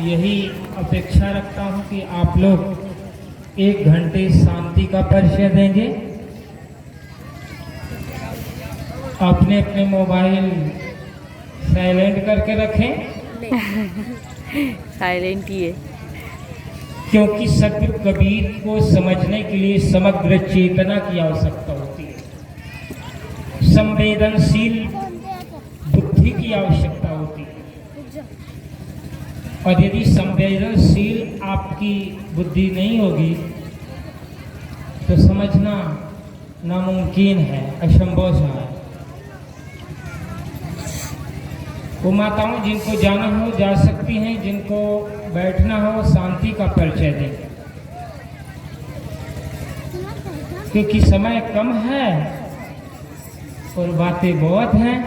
यही अपेक्षा रखता हूं कि आप लोग 1 घंटे शांति का परिचय देंगे। अपने अपने मोबाइल साइलेंट करके रखें। साइलेंट ही है, क्योंकि सदगुरु कबीर को समझने के लिए समग्र चेतना की आवश्यकता होती है, संवेदनशील बुद्धि की आवश्यकता होती है। और यदि संवेदनशील आपकी बुद्धि नहीं होगी तो समझना नामुमकिन है, असंभव सा है। वो माताओं जिनको जाना हो जा सकती हैं, जिनको बैठना हो शांति का परिचय दें, क्योंकि समय कम है और बातें बहुत हैं।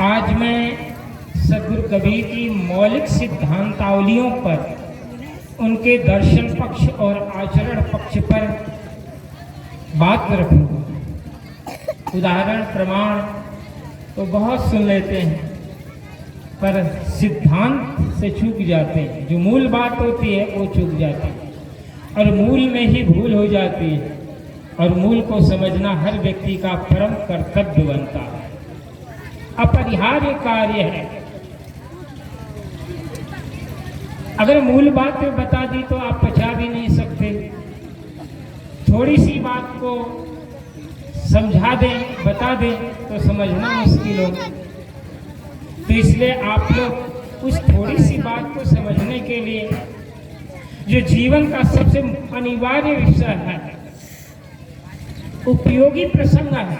आज मैं सदगुरु कबीर की मौलिक सिद्धांतावलियों पर, उनके दर्शन पक्ष और आचरण पक्ष पर बात रखूंगा। उदाहरण प्रमाण तो बहुत सुन लेते हैं, पर सिद्धांत से चूक जाते हैं। जो मूल बात होती है वो चूक जाती है, और मूल में ही भूल हो जाती है। और मूल को समझना हर व्यक्ति का परम कर्तव्य बनता है, अपरिहार्य कार्य है। अगर मूल बात बता दी तो आप पचा भी नहीं सकते। थोड़ी सी बात को समझा दें, बता दें तो समझना मुश्किल हो। तो इसलिए आप लोग उस थोड़ी सी बात को समझने के लिए, जो जीवन का सबसे अनिवार्य विषय है, उपयोगी प्रसंग है,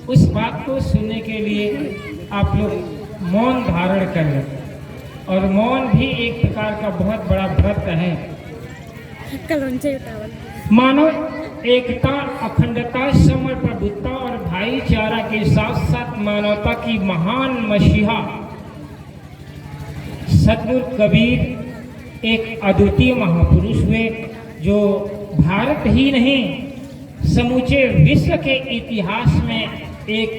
उस बात को सुनने के लिए आप लोग मौन धारण कर लें। और मौन भी एक प्रकार का बहुत बड़ा व्रत है। मानव एकता, अखंडता, समप्रभुता और भाईचारा के साथ साथ मानवता की महान मसीहा सदगुरु कबीर एक अद्वितीय महापुरुष हुए, जो भारत ही नहीं समूचे विश्व के इतिहास में एक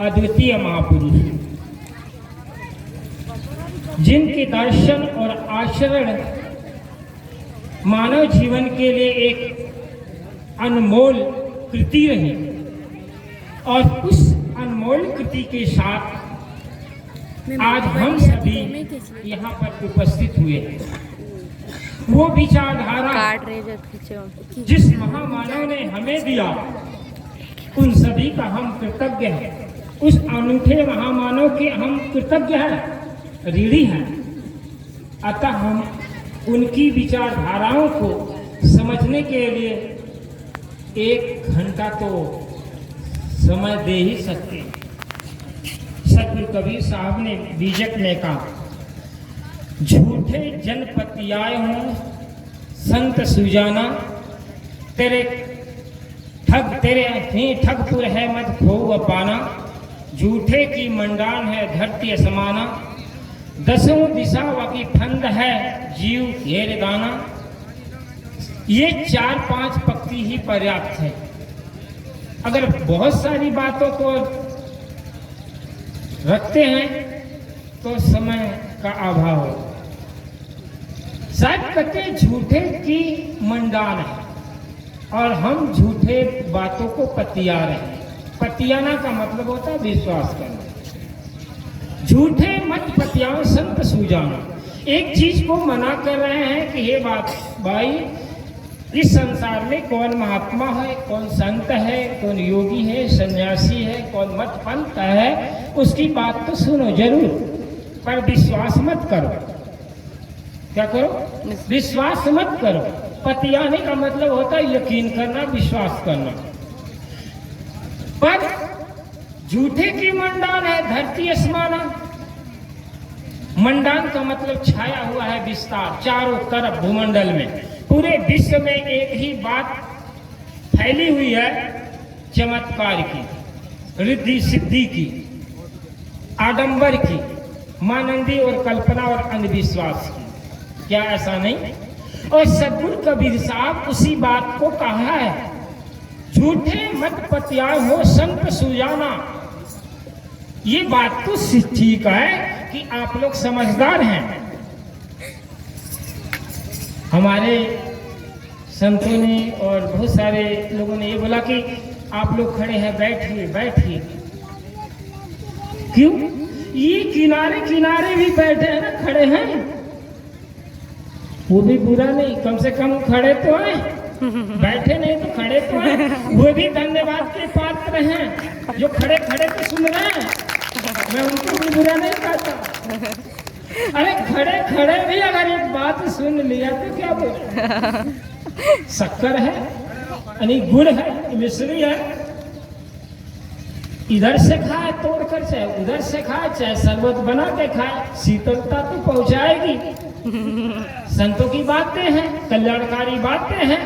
अद्वितीय महापुरुष है, जिनके दर्शन और आचरण मानव जीवन के लिए एक अनमोल कृति रही। और उस अनमोल कृति के साथ आज हम सभी यहाँ पर उपस्थित हुए हैं। वो विचारधारा जिस महामानव ने हमें दिया, उन सभी का हम कृतज्ञ हैं। उस अनूठे महामानव के हम कृतज्ञ हैं, ऋणी हैं। अतः हम उनकी विचारधाराओं को समझने के लिए 1 घंटा तो समय दे ही सकते हैं। सदगुरु कबीर साहब ने बीजक में कहा, झूठे जनपतियाए हों संत सुजाना, तेरे ही ठगपुर है मत खो पाना, झूठे की मंडान है धरती समाना, 10 दिशाओं की फंद है जीव घेर दाना। ये 4-5 पंक्ति ही पर्याप्त है। अगर बहुत सारी बातों को रखते हैं तो समय का अभाव हो। शायद कहते झूठे की मंडान है और हम झूठे बातों को पतिया रहे हैं। पतियाना का मतलब होता है विश्वास करना। झूठे मत पतियाओ संत सुजाना। एक चीज को मना कर रहे हैं कि ये बात भाई, इस संसार में कौन महात्मा है, कौन संत है, कौन योगी है, सन्यासी है, कौन मत पंथ है, उसकी बात तो सुनो जरूर, पर विश्वास मत करो। क्या करो? विश्वास मत करो। पतियाने का मतलब होता है यकीन करना, विश्वास करना। पर झूठे की मंडान है धरती आसमाना। मंडान का मतलब छाया हुआ है विस्तार, चारों तरफ भूमंडल में, पूरे विश्व में एक ही बात फैली हुई है, चमत्कार की, रिद्धि सिद्धि की, आडंबर की, मानंदी और कल्पना और अंधविश्वास की। क्या ऐसा नहीं? और सदगुरु कबीर साहब उसी बात को कहा है, झूठे मत पतियाए हो संत सुजाना। ये बात तो ठीक है कि आप लोग समझदार हैं। हमारे संतों ने और बहुत सारे लोगों ने ये बोला कि आप लोग खड़े हैं, बैठिए बैठिए। क्यों? ये किनारे किनारे भी बैठे हैं ना, खड़े हैं, वो भी बुरा नहीं, कम से कम खड़े तो हैं, बैठे नहीं तो खड़े तो हैं। वो भी धन्यवाद के पात्र हैं जो खड़े खड़े तो सुन रहे हैं, मैं उनको भी बुरा नहीं कहता। अरे खड़े खड़े भी अगर एक बात सुन लिया तो क्या बोले, शक्कर है यानी गुड़ है, मिश्री है, इधर से खाए तोड़ कर, चाहे उधर से खाए, चाहे शरबत बना के खाए, शीतलता तो पहुंचाएगी। संतों की बातें हैं, कल्याणकारी बातें हैं,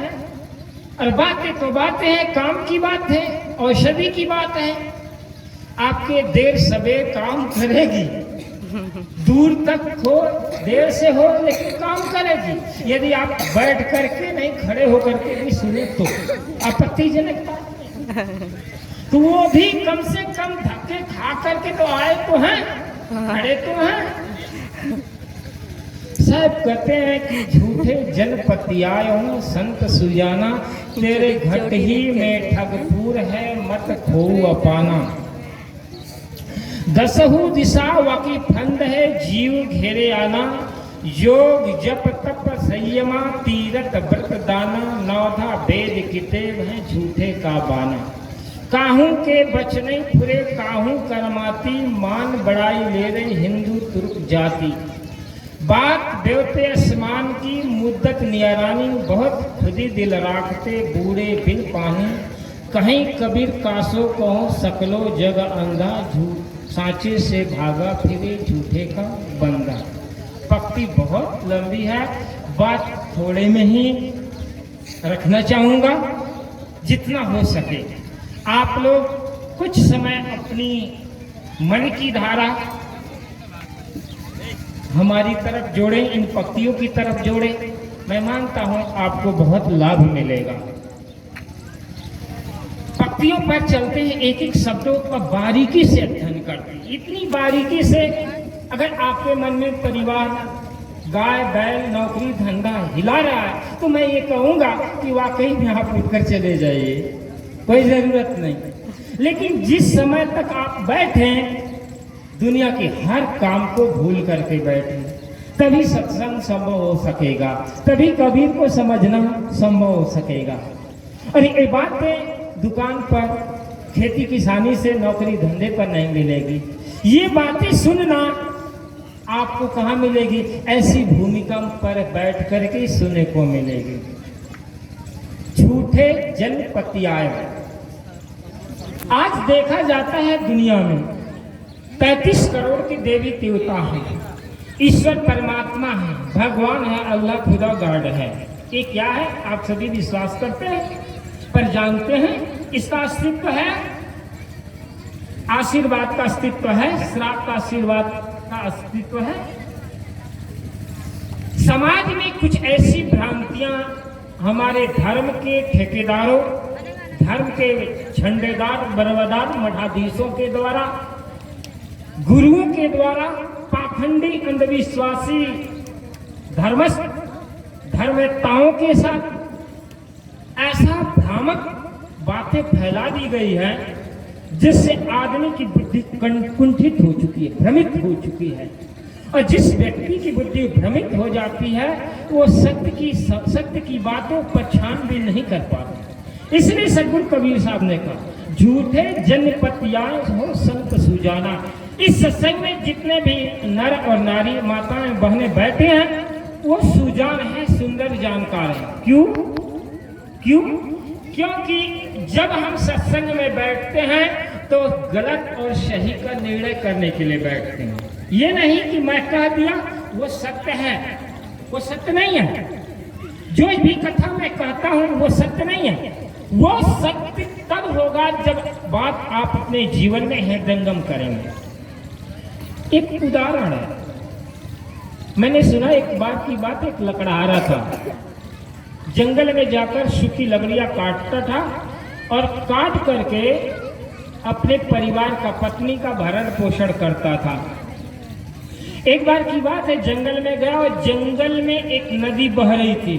और बातें तो बातें हैं, काम की बात है, औषधि की बात है। आपके देर सवेर काम करेगी, दूर तक हो, देर से हो, लेकिन काम करेगी। यदि आप बैठ करके नहीं, खड़े होकर के भी सुने तो आपत्तिजनक बात है। तो वो भी कम से कम धक्के खा करके तो आए तो हैं, खड़े तो हैं। साहब कहते हैं कि झूठे जनपतियायों संत सुजाना, तेरे घट ही में ठगपुर है, मत खोऊ अपाना। दसहु दिशा वाकी फंद है, जीव घेरे आना, योग जप तप संयमा, तीरथ व्रत दाना, नौधा वेद कितेब है, झूठे का बाना। काहू के बचने फुरे काहू करमाती, मान बड़ाई ले रही हिंदू तुर्क जाति। बात बेवते आसमान की मुद्दत नियरानी, बहुत खुदी दिल राखते बूढ़े बिन पानी। कहीं कबीर कासो कहो सकलो जग अंधा, सांचे से भागा फिरे झूठे का बंदा। पक्ति बहुत लंबी है, बात थोड़े में ही रखना चाहूँगा जितना हो सके। आप लोग कुछ समय अपनी मन की धारा हमारी तरफ जोड़े, इन पक्तियों की तरफ जोड़े, मैं मानता हूं आपको बहुत लाभ मिलेगा। पक्तियों पर चलते हैं, एक एक शब्दों का बारीकी से अध्ययन करते हैं। इतनी बारीकी से अगर आपके मन में परिवार, गाय बैल, नौकरी धंधा हिला रहा है, तो मैं ये कहूँगा कि वाकई में आप उठकर चले जाइए, कोई ज़रूरत नहीं। लेकिन जिस समय तक आप बैठे दुनिया के हर काम को भूल करके बैठे, तभी सत्संग संभव हो सकेगा, तभी कबीर को समझना संभव हो सकेगा। और ये बातें दुकान पर, खेती किसानी से, नौकरी धंधे पर नहीं मिलेगी। ये बातें सुनना आपको कहाँ मिलेगी? ऐसी भूमिका पर बैठ करके सुनने को मिलेगी। झूठे जनपतियाय। आज देखा जाता है दुनिया में 35 करोड़ की देवी देवता हैं, ईश्वर परमात्मा है, भगवान है, अल्लाह खुदा गॉड है। ये क्या है? आप सभी विश्वास करते हैं, पर जानते हैं इसका अस्तित्व है? आशीर्वाद का अस्तित्व है, श्राप का आशीर्वाद का अस्तित्व है। समाज में कुछ ऐसी भ्रांतियां हमारे धर्म के ठेकेदारों, धर्म के झंडेदार, बरवदार, मठाधीशों के द्वारा, गुरुओं के द्वारा, पाखंडी अंधविश्वासी धर्मताओं के साथ ऐसा भ्रामक बातें फैला दी गई है जिससे आदमी की बुद्धि कुंठित हो चुकी है, भ्रमित हो चुकी है। और जिस व्यक्ति की बुद्धि भ्रमित हो जाती है वो सत्य की बातों पर छानबीन नहीं कर पाता। इसलिए सदगुरु कबीर साहब ने कहा, झूठे जनपतियाय हो संत सुजाना। इस सत्संग में जितने भी नर और नारी, माताएं बहनें बैठे हैं वो सुजान है, सुंदर जानकार है। क्यों? क्योंकि जब हम सत्संग में बैठते हैं तो गलत और सही का निर्णय करने के लिए बैठते हैं। ये नहीं कि मैं कह दिया वो सत्य है, वो सत्य नहीं है। जो भी कथा मैं कहता हूं वो सत्य नहीं है। वो सत्य तब होगा जब बात आप अपने जीवन में हृदयंगम करेंगे। एक उदाहरण है, मैंने सुना एक बार की बात, एक लकड़हारा था, जंगल में जाकर सूखी लकड़ियां काटता था और काट करके अपने परिवार का, पत्नी का भरण पोषण करता था। एक बार की बात है, जंगल में गया और जंगल में एक नदी बह रही थी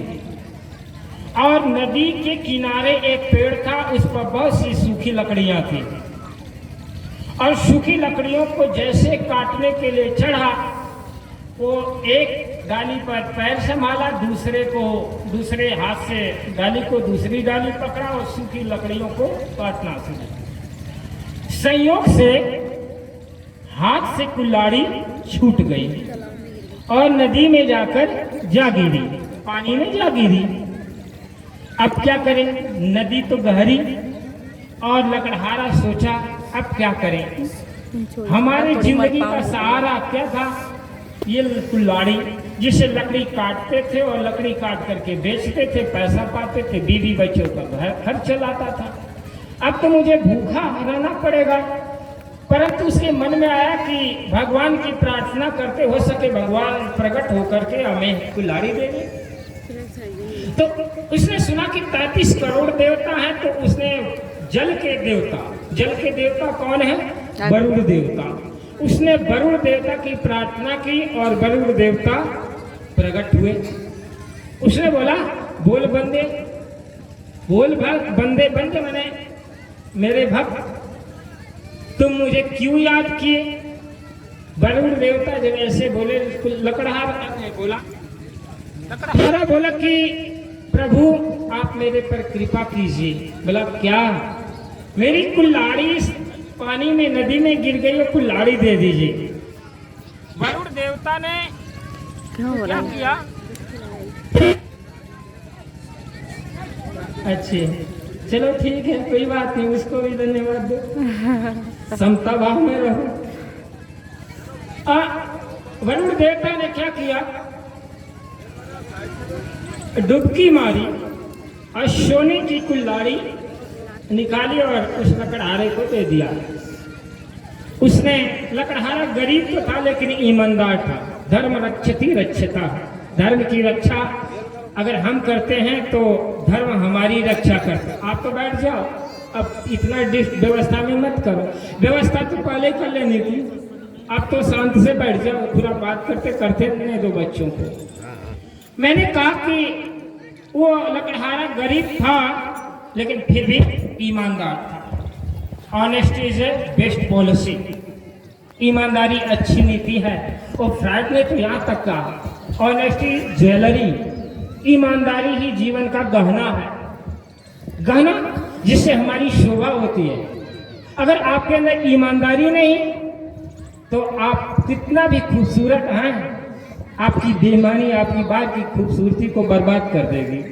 और नदी के किनारे एक पेड़ था, उस पर बहुत सी सूखी लकड़ियां थी और सूखी लकड़ियों को जैसे काटने के लिए चढ़ा, वो एक डाली पर पैर संभाला, दूसरे हाथ से डाली को दूसरी डाली पकड़ा और सूखी लकड़ियों को काटना शुरू। संयोग से हाथ से कुल्हाड़ी छूट गई और नदी में जाकर जा गिरी, पानी में जा गिरी। अब क्या करें, नदी तो गहरी और लकड़हारा सोचा अब क्या करें, हमारे जिंदगी का सहारा क्या था, ये कुल्हाड़ी जिससे लकड़ी काटते थे और लकड़ी काट करके बेचते थे, पैसा पाते थे, बीवी बच्चों का घर खर्च चलाता था। अब तो मुझे भूखा रहना पड़ेगा। परंतु उसके मन में आया कि भगवान की प्रार्थना करते, हो सके भगवान प्रकट होकर के हमें कुल्हाड़ी देंगे। तो उसने सुना कि 33 करोड़ देवता हैं, तो उसने जल के देवता कौन है, वरुण देवता, उसने वरुण देवता की प्रार्थना की और वरुण देवता प्रकट हुए। उसने बोला, बोल बंदे मैंने मेरे भक्त, तुम मुझे क्यों याद किए। वरुण देवता जब ऐसे बोले, लकड़हारा ने बोला कि प्रभु आप मेरे पर कृपा कीजिए। बोला क्या, मेरी कुल्हाड़ी पानी में नदी में गिर गई और कुल्हाड़ी दे दीजिए। वरुण देवता ने क्या किया, अच्छे चलो ठीक है, कोई बात नहीं, उसको भी धन्यवाद दो, समता भाव में रहो। वरुण देवता ने क्या किया, डुबकी मारी और सोने की कुल्हाड़ी निकाली और उस लकड़हारे को दे दिया। उसने, लकड़हारा गरीब तो था लेकिन ईमानदार था। धर्म रक्षति रक्षता, धर्म की रक्षा अगर हम करते हैं तो धर्म हमारी रक्षा करता। आप तो बैठ जाओ, अब इतना व्यवस्था में मत करो, व्यवस्था तो पहले कर लेनी थी। आप तो शांत से बैठ जाओ, पूरा बात करते करते रहने दो बच्चों को। मैंने कहा कि वो लकड़हारा गरीब था लेकिन फिर भी ईमानदार था। Honesty is a best policy, ईमानदारी अच्छी नीति है। और फ्राइड ने तो यहाँ तक कहा, ऑनेस्टी ज्वेलरी, ईमानदारी ही जीवन का गहना है, गहना जिससे हमारी शोभा होती है। अगर आपके अंदर ईमानदारी नहीं तो आप कितना भी खूबसूरत हैं, आपकी बेईमानी आपकी बात की खूबसूरती को बर्बाद कर देगी।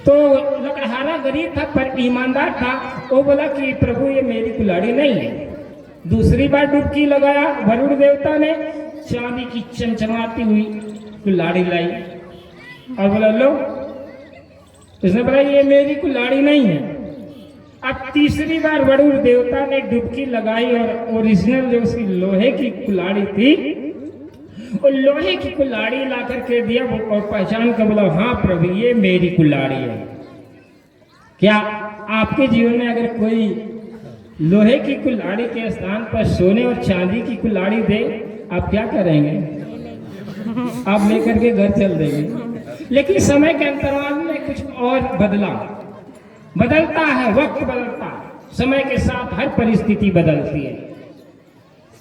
तो लकड़हारा गरीब था पर ईमानदार था। वो बोला कि प्रभु ये मेरी कुल्हाड़ी नहीं है। दूसरी बार डुबकी लगाया, वरुण देवता ने चांदी की चमचमाती हुई कुल्हाड़ी लाई और बोला लो। उसने बोला ये मेरी कुल्हाड़ी नहीं है। अब तीसरी बार वरुण देवता ने डुबकी लगाई और ओरिजिनल जो उसकी लोहे की कुल्हाड़ी थी, और लोहे की कुल्हाड़ी ला करके दिया और पहचान कर बोला हाँ प्रभु ये मेरी कुल्हाड़ी है। क्या आपके जीवन में अगर कोई लोहे की कुल्हाड़ी के स्थान पर सोने और चांदी की कुल्हाड़ी दे, आप क्या करेंगे? आप लेकर के घर चल देंगे। लेकिन समय के अंतराल में कुछ और बदलता है, वक्त बदलता है, समय के साथ हर परिस्थिति बदलती है।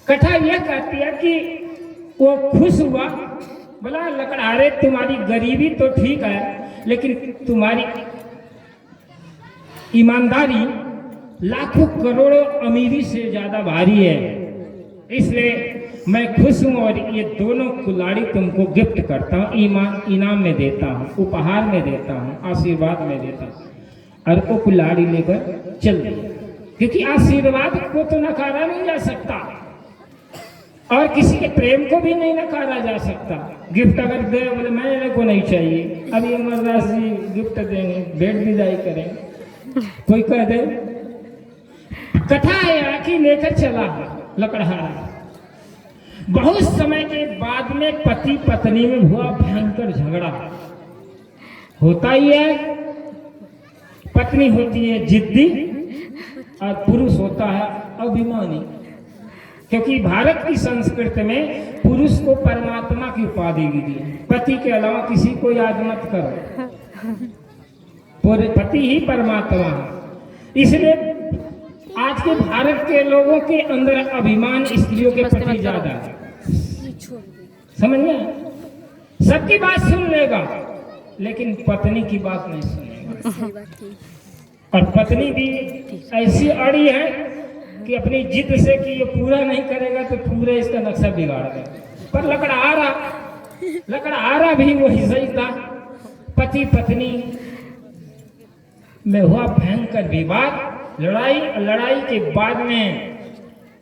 कथा यह कहती है कि वो खुश हुआ, बोला लकड़हारे तुम्हारी गरीबी तो ठीक है लेकिन तुम्हारी ईमानदारी लाखों करोड़ों अमीरी से ज्यादा भारी है, इसलिए मैं खुश हूं और ये दोनों कुल्हाड़ी तुमको गिफ्ट करता हूँ, इनाम में देता हूँ, उपहार में देता हूँ, आशीर्वाद में देता हूँ। और वो कुल्हाड़ी लेकर चल गई, क्योंकि आशीर्वाद को तो नकारा नहीं जा सकता और किसी के प्रेम को भी नहीं नकारा जा सकता। गिफ्ट अगर दे बोले मेरे को नहीं चाहिए, अब ये मर्दास जी गिफ्ट देंगे, भेंट विदाई करेंगे, कोई कह दे। कथा है आखिर लेकर चला लकड़हारा। बहुत समय के बाद में पति पत्नी में हुआ भयंकर झगड़ा। होता ही है, पत्नी होती है जिद्दी और पुरुष होता है अभिमानी। क्योंकि भारत की संस्कृति में पुरुष को परमात्मा की उपाधि दी है। पति के अलावा किसी को याद मत करो, पति ही परमात्मा है। इसलिए आज के भारत के लोगों के अंदर अभिमान स्त्रियों के प्रति ज्यादा है, समझ में? सबकी बात सुन लेगा लेकिन पत्नी की बात नहीं सुनेगा। और पत्नी भी ऐसी अड़ी है कि अपनी जिद से कि ये पूरा नहीं करेगा तो पूरा इसका नक्शा बिगाड़ देगा। पर लकड़हारा भी वही सही था। पति पत्नी में हुआ भयंकर विवाद, लड़ाई के बाद में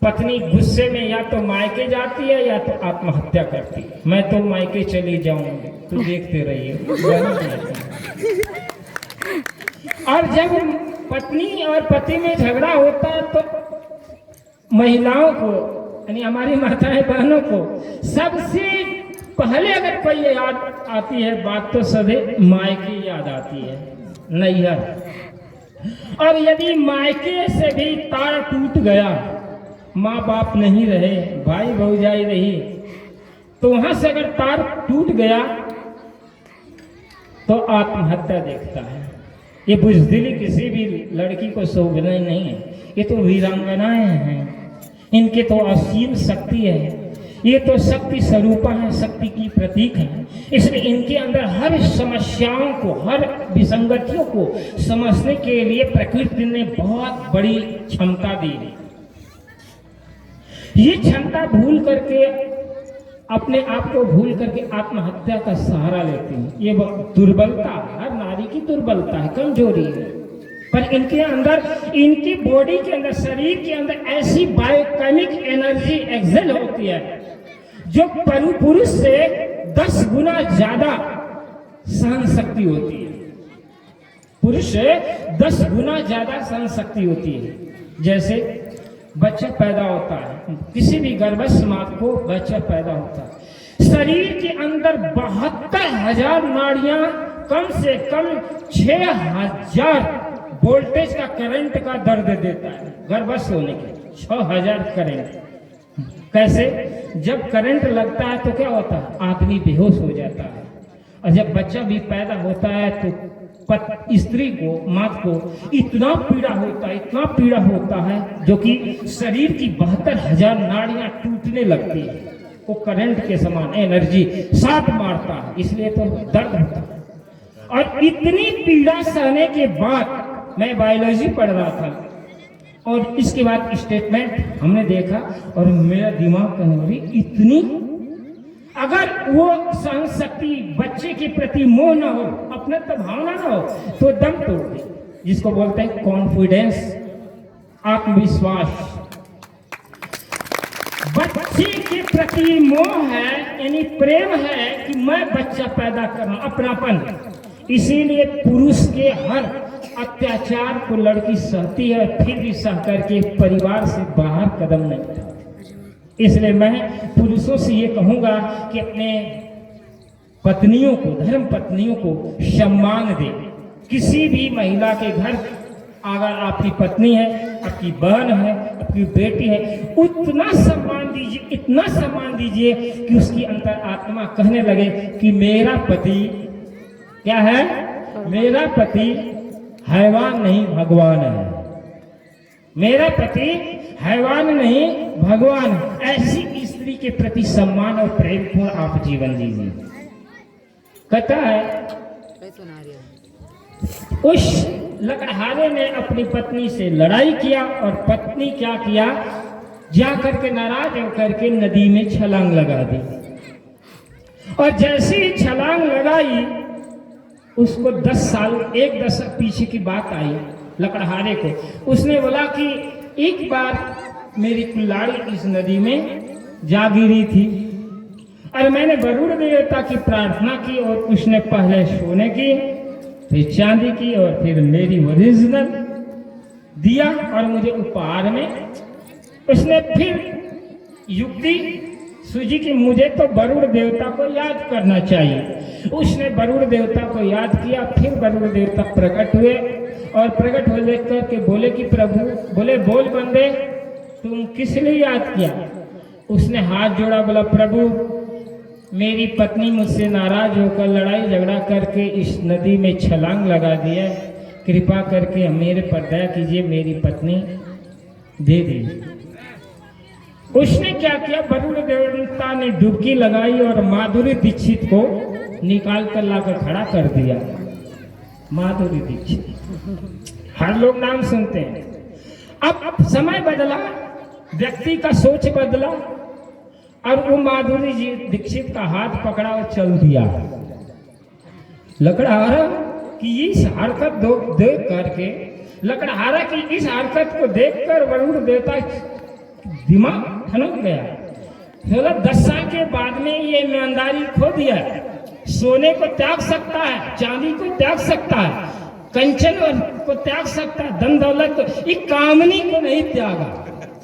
पत्नी गुस्से में या तो मायके जाती है या तो आत्महत्या करती है। मैं तो मायके चली जाऊंगी, तू देखते रहिए। और जब पत्नी और पति में झगड़ा होता है तो महिलाओं को, यानी हमारी माताएं बहनों को सबसे पहले अगर कोई याद आती है बात तो सभी मायके याद आती है, नैहर। और यदि मायके से भी तार टूट गया, माँ बाप नहीं रहे, भाई भौजाई रही, तो वहां से अगर तार टूट गया तो आत्महत्या देखता है। ये बुजदिली किसी भी लड़की को शोभना नहीं है। ये तो वीरांगनाएं हैं, इनके तो असीम शक्ति है, ये तो शक्ति स्वरूपा है, शक्ति की प्रतीक है। इसलिए इनके अंदर हर समस्याओं को, हर विसंगतियों को समझने के लिए प्रकृति ने बहुत बड़ी क्षमता दी है। ये क्षमता भूल करके, अपने आप को भूल करके आत्महत्या का सहारा लेती हैं। ये दुर्बलता, हर नारी की दुर्बलता है, कमजोरी है। पर इनके अंदर, इनकी बॉडी के अंदर, शरीर के अंदर ऐसी बायोकेमिक एनर्जी एक्सेल होती है जो पुरुष से 10 गुना ज्यादा सहन शक्ति होती है। पुरुष से 10 गुना ज्यादा सहन शक्ति होती है। जैसे बच्चा पैदा होता है, किसी भी गर्भस्थ मां को बच्चा पैदा होता है, शरीर के अंदर 72,000 नाड़ियां, कम से कम 6,000 वोल्टेज का करंट का दर्द देता है। गर्भस्थ होने के 6,000 करंट। कैसे? जब करंट लगता है तो क्या होता है? आदमी बेहोश हो जाता है। और जब बच्चा भी पैदा होता है तो स्त्री को, मां को इतना पीड़ा होता है जो कि शरीर की 72,000 नाड़ियां टूटने लगती है। वो करंट के समान एनर्जी साथ मारता है, इसलिए तो दर्द होता है। और इतनी पीड़ा सहने के बाद, मैं बायोलॉजी पढ़ रहा था और इसके बाद स्टेटमेंट हमने देखा और मेरा दिमाग कहने लगी, इतनी अगर वो सहन शक्ति, बच्चे के प्रति मोह ना हो, अपने तो भावना ना हो, तो दम तोड़ दे। जिसको बोलते हैं कॉन्फिडेंस, आत्मविश्वास। बच्चे के प्रति मोह है, यानी प्रेम है कि मैं बच्चा पैदा करूं, अपनापन। इसीलिए पुरुष के हर अत्याचार को लड़की सहती है, फिर भी सह करके परिवार से बाहर कदम नहीं उठाती। इसलिए मैं पुरुषों से ये कहूंगा कि अपने पत्नियों को, धर्म पत्नियों को सम्मान दें। किसी भी महिला के घर अगर आपकी पत्नी है, आपकी बहन है, आपकी बेटी है, उतना सम्मान दीजिए, इतना सम्मान दीजिए कि उसकी अंतर आत्मा कहने लगे कि मेरा पति क्या है? मेरा पति हैवान नहीं भगवान है। मेरा पति हैवान नहीं भगवान। ऐसी स्त्री के प्रति सम्मान और प्रेम पूर्ण आप जीवन दीजिए। कहता है उस लकड़हारे ने अपनी पत्नी से लड़ाई किया और पत्नी क्या किया? जाकर के नाराज होकर के नदी में छलांग लगा दी। और जैसे ही छलांग लगाई, उसको 10 साल, एक दशक पीछे की बात आई लकड़हारे को। उसने बोला कि एक बार मेरी कुल्हाड़ी इस नदी में जा गिरी थी और मैंने वरुण देवता की प्रार्थना की और उसने पहले सोने की, फिर चांदी की और फिर मेरी ओरिजिनल दिया और मुझे उपहार में उसने फिर युक्ति सूझी कि मुझे तो वरुण देवता को याद करना चाहिए। उसने वरुण देवता को याद किया, फिर वरुण देवता प्रकट हुए और प्रकट हो लेकर के बोले कि प्रभु, बोले बोल बंदे, तुम किस लिए याद किया? उसने हाथ जोड़ा, बोला प्रभु मेरी पत्नी मुझसे नाराज होकर लड़ाई झगड़ा करके इस नदी में छलांग लगा दिया, कृपा करके मेरे पर दया कीजिए, मेरी पत्नी दे दीजिए। उसने क्या किया, वरुण देवता ने डुबकी लगाई और माधुरी दीक्षित को निकाल कर लाकर खड़ा कर दिया। माधुरी दीक्षित, हर लोग नाम सुनते हैं। अब समय बदला, व्यक्ति का सोच बदला और वो माधुरी जी दीक्षित का हाथ पकड़ा और चल दिया। लकड़हारा कि इस हरकत देख करके, लकड़हारा की इस हरकत को देखकर वरुण देवता दिमाग ठनक गया। 10 साल के बाद में ये ईमानदारी खो दिया। सोने को त्याग सकता है, चांदी को त्याग सकता है, कंचन को त्याग सकता है, धन दौलत को, ये कामनी को नहीं त्यागा।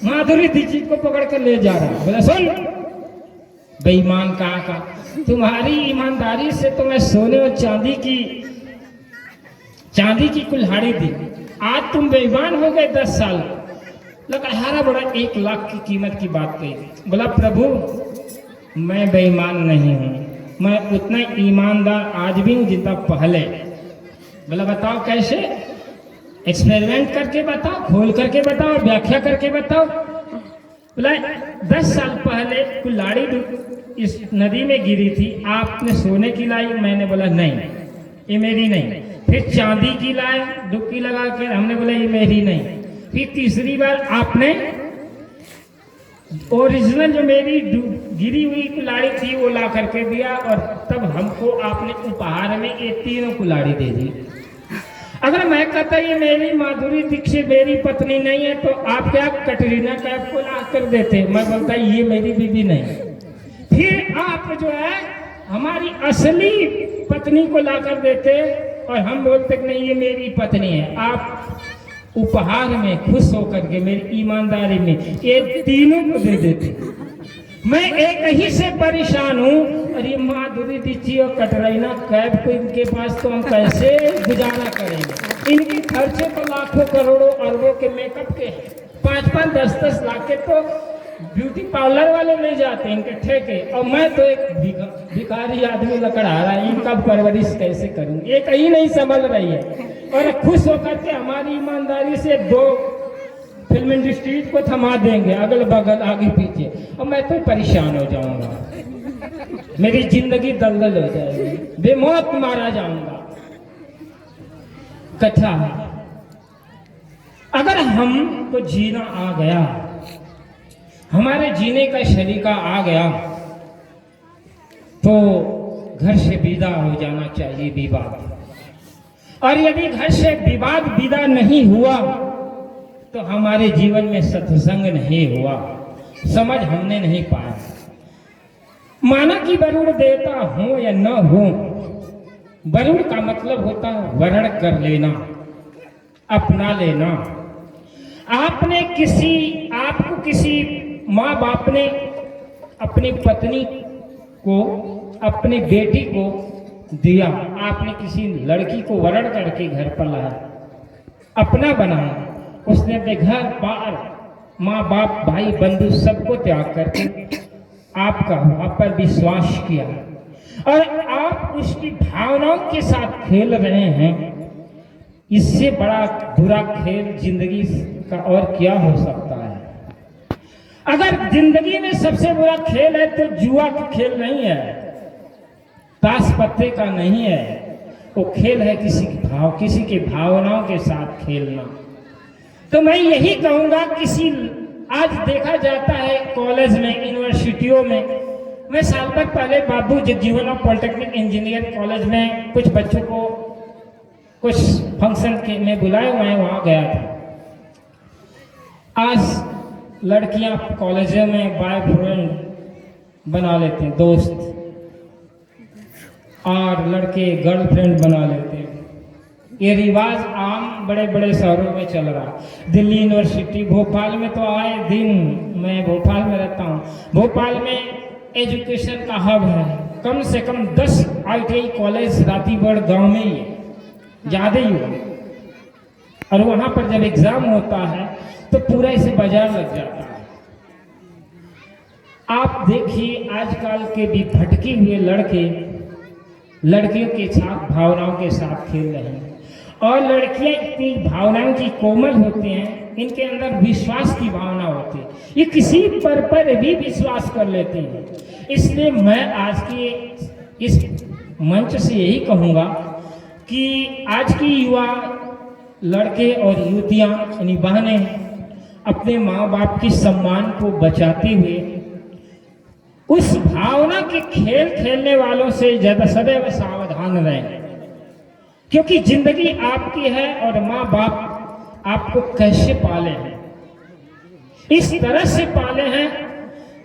माधुरी दीक्षित को पकड़ कर ले जा रहा, बोला सुन बेईमान कहाँ का, तुम्हारी ईमानदारी से तो मैं सोने और चांदी की कुल्हाड़ी दी, आज तुम बेईमान हो गए 10 साल। लकड़हारा बड़ा 1 लाख की कीमत की बात कही। बोला प्रभु मैं बेईमान नहीं हूं, मैं उतना ईमानदार आज भी हूं जितना पहले। बोला बताओ कैसे, एक्सपेरिमेंट करके बताओ, खोल करके बताओ, व्याख्या करके बताओ। बोला 10 साल पहले कुल्हाड़ी इस नदी में गिरी थी, आपने सोने की लाई, मैंने बोला नहीं ये मेरी नहीं। फिर चांदी की लाए डुबकी लगा के, हमने बोला ये मेरी नहीं। फिर तीसरी बार आपने ओरिजिनल जो मेरी गिरी हुई कुल्हाड़ी थी वो ला करके दिया, और तब हमको आपने उपहार में ये 3 कुल्हाड़ी दे दी। अगर मैं कहता ये मेरी माधुरी दीक्षित मेरी पत्नी नहीं है, तो आप क्या कटरीना कैफ को ला कर देते, मैं बोलता ये मेरी बीवी नहीं। फिर आप जो है हमारी असली पत्नी को ला कर देते और हम बोलते कि नहीं ये मेरी पत्नी है। आप उपहार में खुश होकर के मेरी ईमानदारी में ये तीनों को दे देते। मैं एक ही से परेशान हूँ, और ये माधुरी दीक्षित और कटरीना कैफ को इनके पास तो हम कैसे गुजारा करेंगे। इनके खर्चे तो लाखों करोड़ों अरबों के मेकअप के, 5-5 10-10 लाख के तो ब्यूटी पार्लर वाले ले जाते हैं इनके ठेके, और मैं तो एक भिखारी आदमी लकड़हारा, इनका परवरिश कैसे करूं। एक ही नहीं संभल रही है, और खुश होकर के हमारी ईमानदारी से 2 फिल्म इंडस्ट्री को थमा देंगे अगल बगल आगे पीछे, और मैं तो परेशान हो जाऊंगा, मेरी जिंदगी दलदल हो जाएगी, बेमौत मारा जाऊंगा। कथा है, अगर हमको जीना आ गया, हमारे जीने का शरीका आ गया, तो घर से विदा हो जाना चाहिए विवाद। और यदि घर से विवाद विदा नहीं हुआ तो हमारे जीवन में सत्संग नहीं हुआ, समझ हमने नहीं पाया। माना कि वरुण देवता हो या न हो, वरुण का मतलब होता है वरण कर लेना, अपना लेना। आपको किसी माँ बाप ने अपनी पत्नी को, अपनी बेटी को दिया, आपने किसी लड़की को वरण करके घर पर लाया, अपना बनाया, उसने अपने घर बार माँ बाप भाई बंधु सबको त्याग करके आपका आप पर विश्वास किया, और आप उसकी भावनाओं के साथ खेल रहे हैं। इससे बड़ा बुरा खेल जिंदगी का और क्या हो सकता है। अगर जिंदगी में सबसे बुरा खेल है तो जुआ का खेल नहीं है, ताश पत्ते का नहीं है, वो खेल है किसी के भावनाओं के साथ खेलना। तो मैं यही कहूंगा, आज देखा जाता है कॉलेज में, यूनिवर्सिटियों में, मैं साल भर पहले बाबू जगजीवन पॉलिटेक्निक इंजीनियर कॉलेज में कुछ बच्चों को कुछ फंक्शन में बुलाए, मैं वहां गया था। आज लड़कियां कॉलेजों में बॉयफ्रेंड बना लेते हैं, दोस्त, और लड़के गर्लफ्रेंड बना लेते हैं। ये रिवाज आम बड़े बड़े शहरों में चल रहा है। दिल्ली यूनिवर्सिटी, भोपाल में तो आए दिन, मैं भोपाल में रहता हूँ, भोपाल में एजुकेशन का हब है। कम से कम 10 ITI कॉलेज रातीगढ़ गांव में ही है, ज़्यादा ही हुआ। और वहाँ पर जब एग्ज़ाम होता है तो पूरा इसे बाजार लग जाता है। आप देखिए आजकल के भी भटके हुए लड़के लड़कियों के साथ भावनाओं के साथ खेल रहे हैं, और लड़कियां इतनी भावनाओं की कोमल होती हैं, इनके अंदर विश्वास की भावना होती है, ये किसी पर भी विश्वास कर लेते हैं। इसलिए मैं आज के इस मंच से यही कहूँगा कि आज की युवा लड़के और युवतियाँ यानी बहनें अपने माँ बाप के सम्मान को बचाते हुए उस भावना के खेल खेलने वालों से ज्यादा सदैव सावधान रहें, क्योंकि जिंदगी आपकी है और माँ बाप आपको कैसे पाले हैं, इस तरह से पाले हैं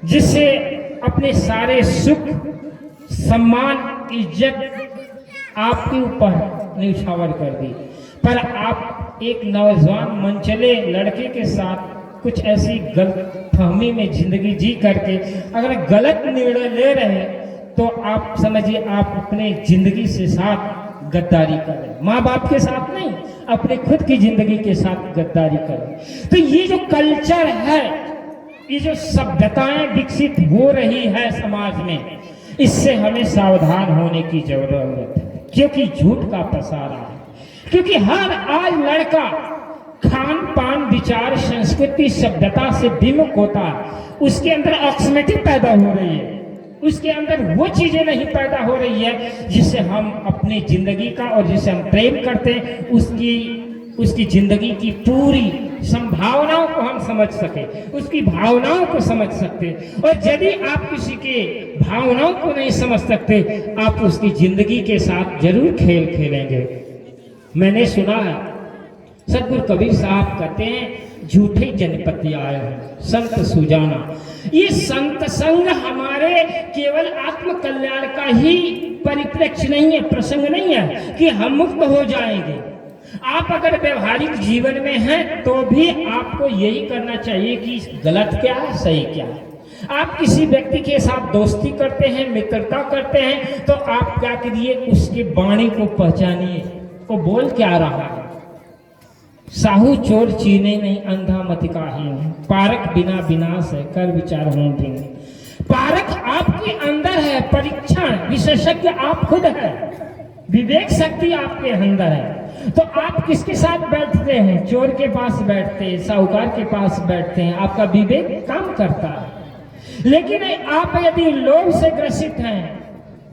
जिससे अपने सारे सुख सम्मान इज्जत आपके ऊपर न्यौछावर कर दी। पर आप एक नौजवान मनचले लड़के के साथ कुछ ऐसी गलतफहमी में जिंदगी जी करके अगर गलत निर्णय ले रहे हैं तो आप समझिए आप अपने जिंदगी से साथ गद्दारी कर रहे हैं, माँ बाप के साथ नहीं, अपने खुद की जिंदगी के साथ गद्दारी कर रहे हैं। तो ये जो कल्चर है, ये जो सभ्यताएं विकसित हो रही है समाज में, इससे हमें सावधान होने की जरूरत है, क्योंकि झूठ का पसारा है। क्योंकि हर आज लड़का खान पान विचार संस्कृति सभ्यता से विमुख होता है, उसके अंदर ऑक्सीमेटी पैदा हो रही है, उसके अंदर वो चीजें नहीं पैदा हो रही है जिससे हम अपनी जिंदगी का और जिसे हम प्रेम करते हैं उसकी जिंदगी की पूरी संभावनाओं को हम समझ सके, उसकी भावनाओं को समझ सकते। और यदि आप किसी के भावनाओं को नहीं समझ सकते, आप उसकी जिंदगी के साथ जरूर खेल खेलेंगे। मैंने सुना है सतगुरु कबीर साहब कहते हैं, झूठे जनपति आए हैं संत सुजाना। ये संत संग हमारे केवल आत्म कल्याण का ही परिप्रेक्ष्य नहीं है, प्रसंग नहीं है कि हम मुक्त हो जाएंगे। आप अगर व्यवहारिक जीवन में हैं तो भी आपको यही करना चाहिए कि गलत क्या है सही क्या है। आप किसी व्यक्ति के साथ दोस्ती करते हैं, मित्रता करते हैं, तो आप क्या करिए, उसके वाणी को पहचानिए, वो बोल क्या रहा है। साहू चोर चीने नहीं, अंधा मत काहीन, पारक बिना विनाश है, कर विचार हों दिन। पारक आपके अंदर है, परीक्षण विशेषज्ञ आप खुद है, विवेक शक्ति आपके अंदर है। तो आप किसके साथ बैठते हैं? चोर के पास बैठते हैं, साहूकार के पास बैठते हैं, आपका विवेक काम करता है। लेकिन आप यदि लोभ से ग्रसित हैं,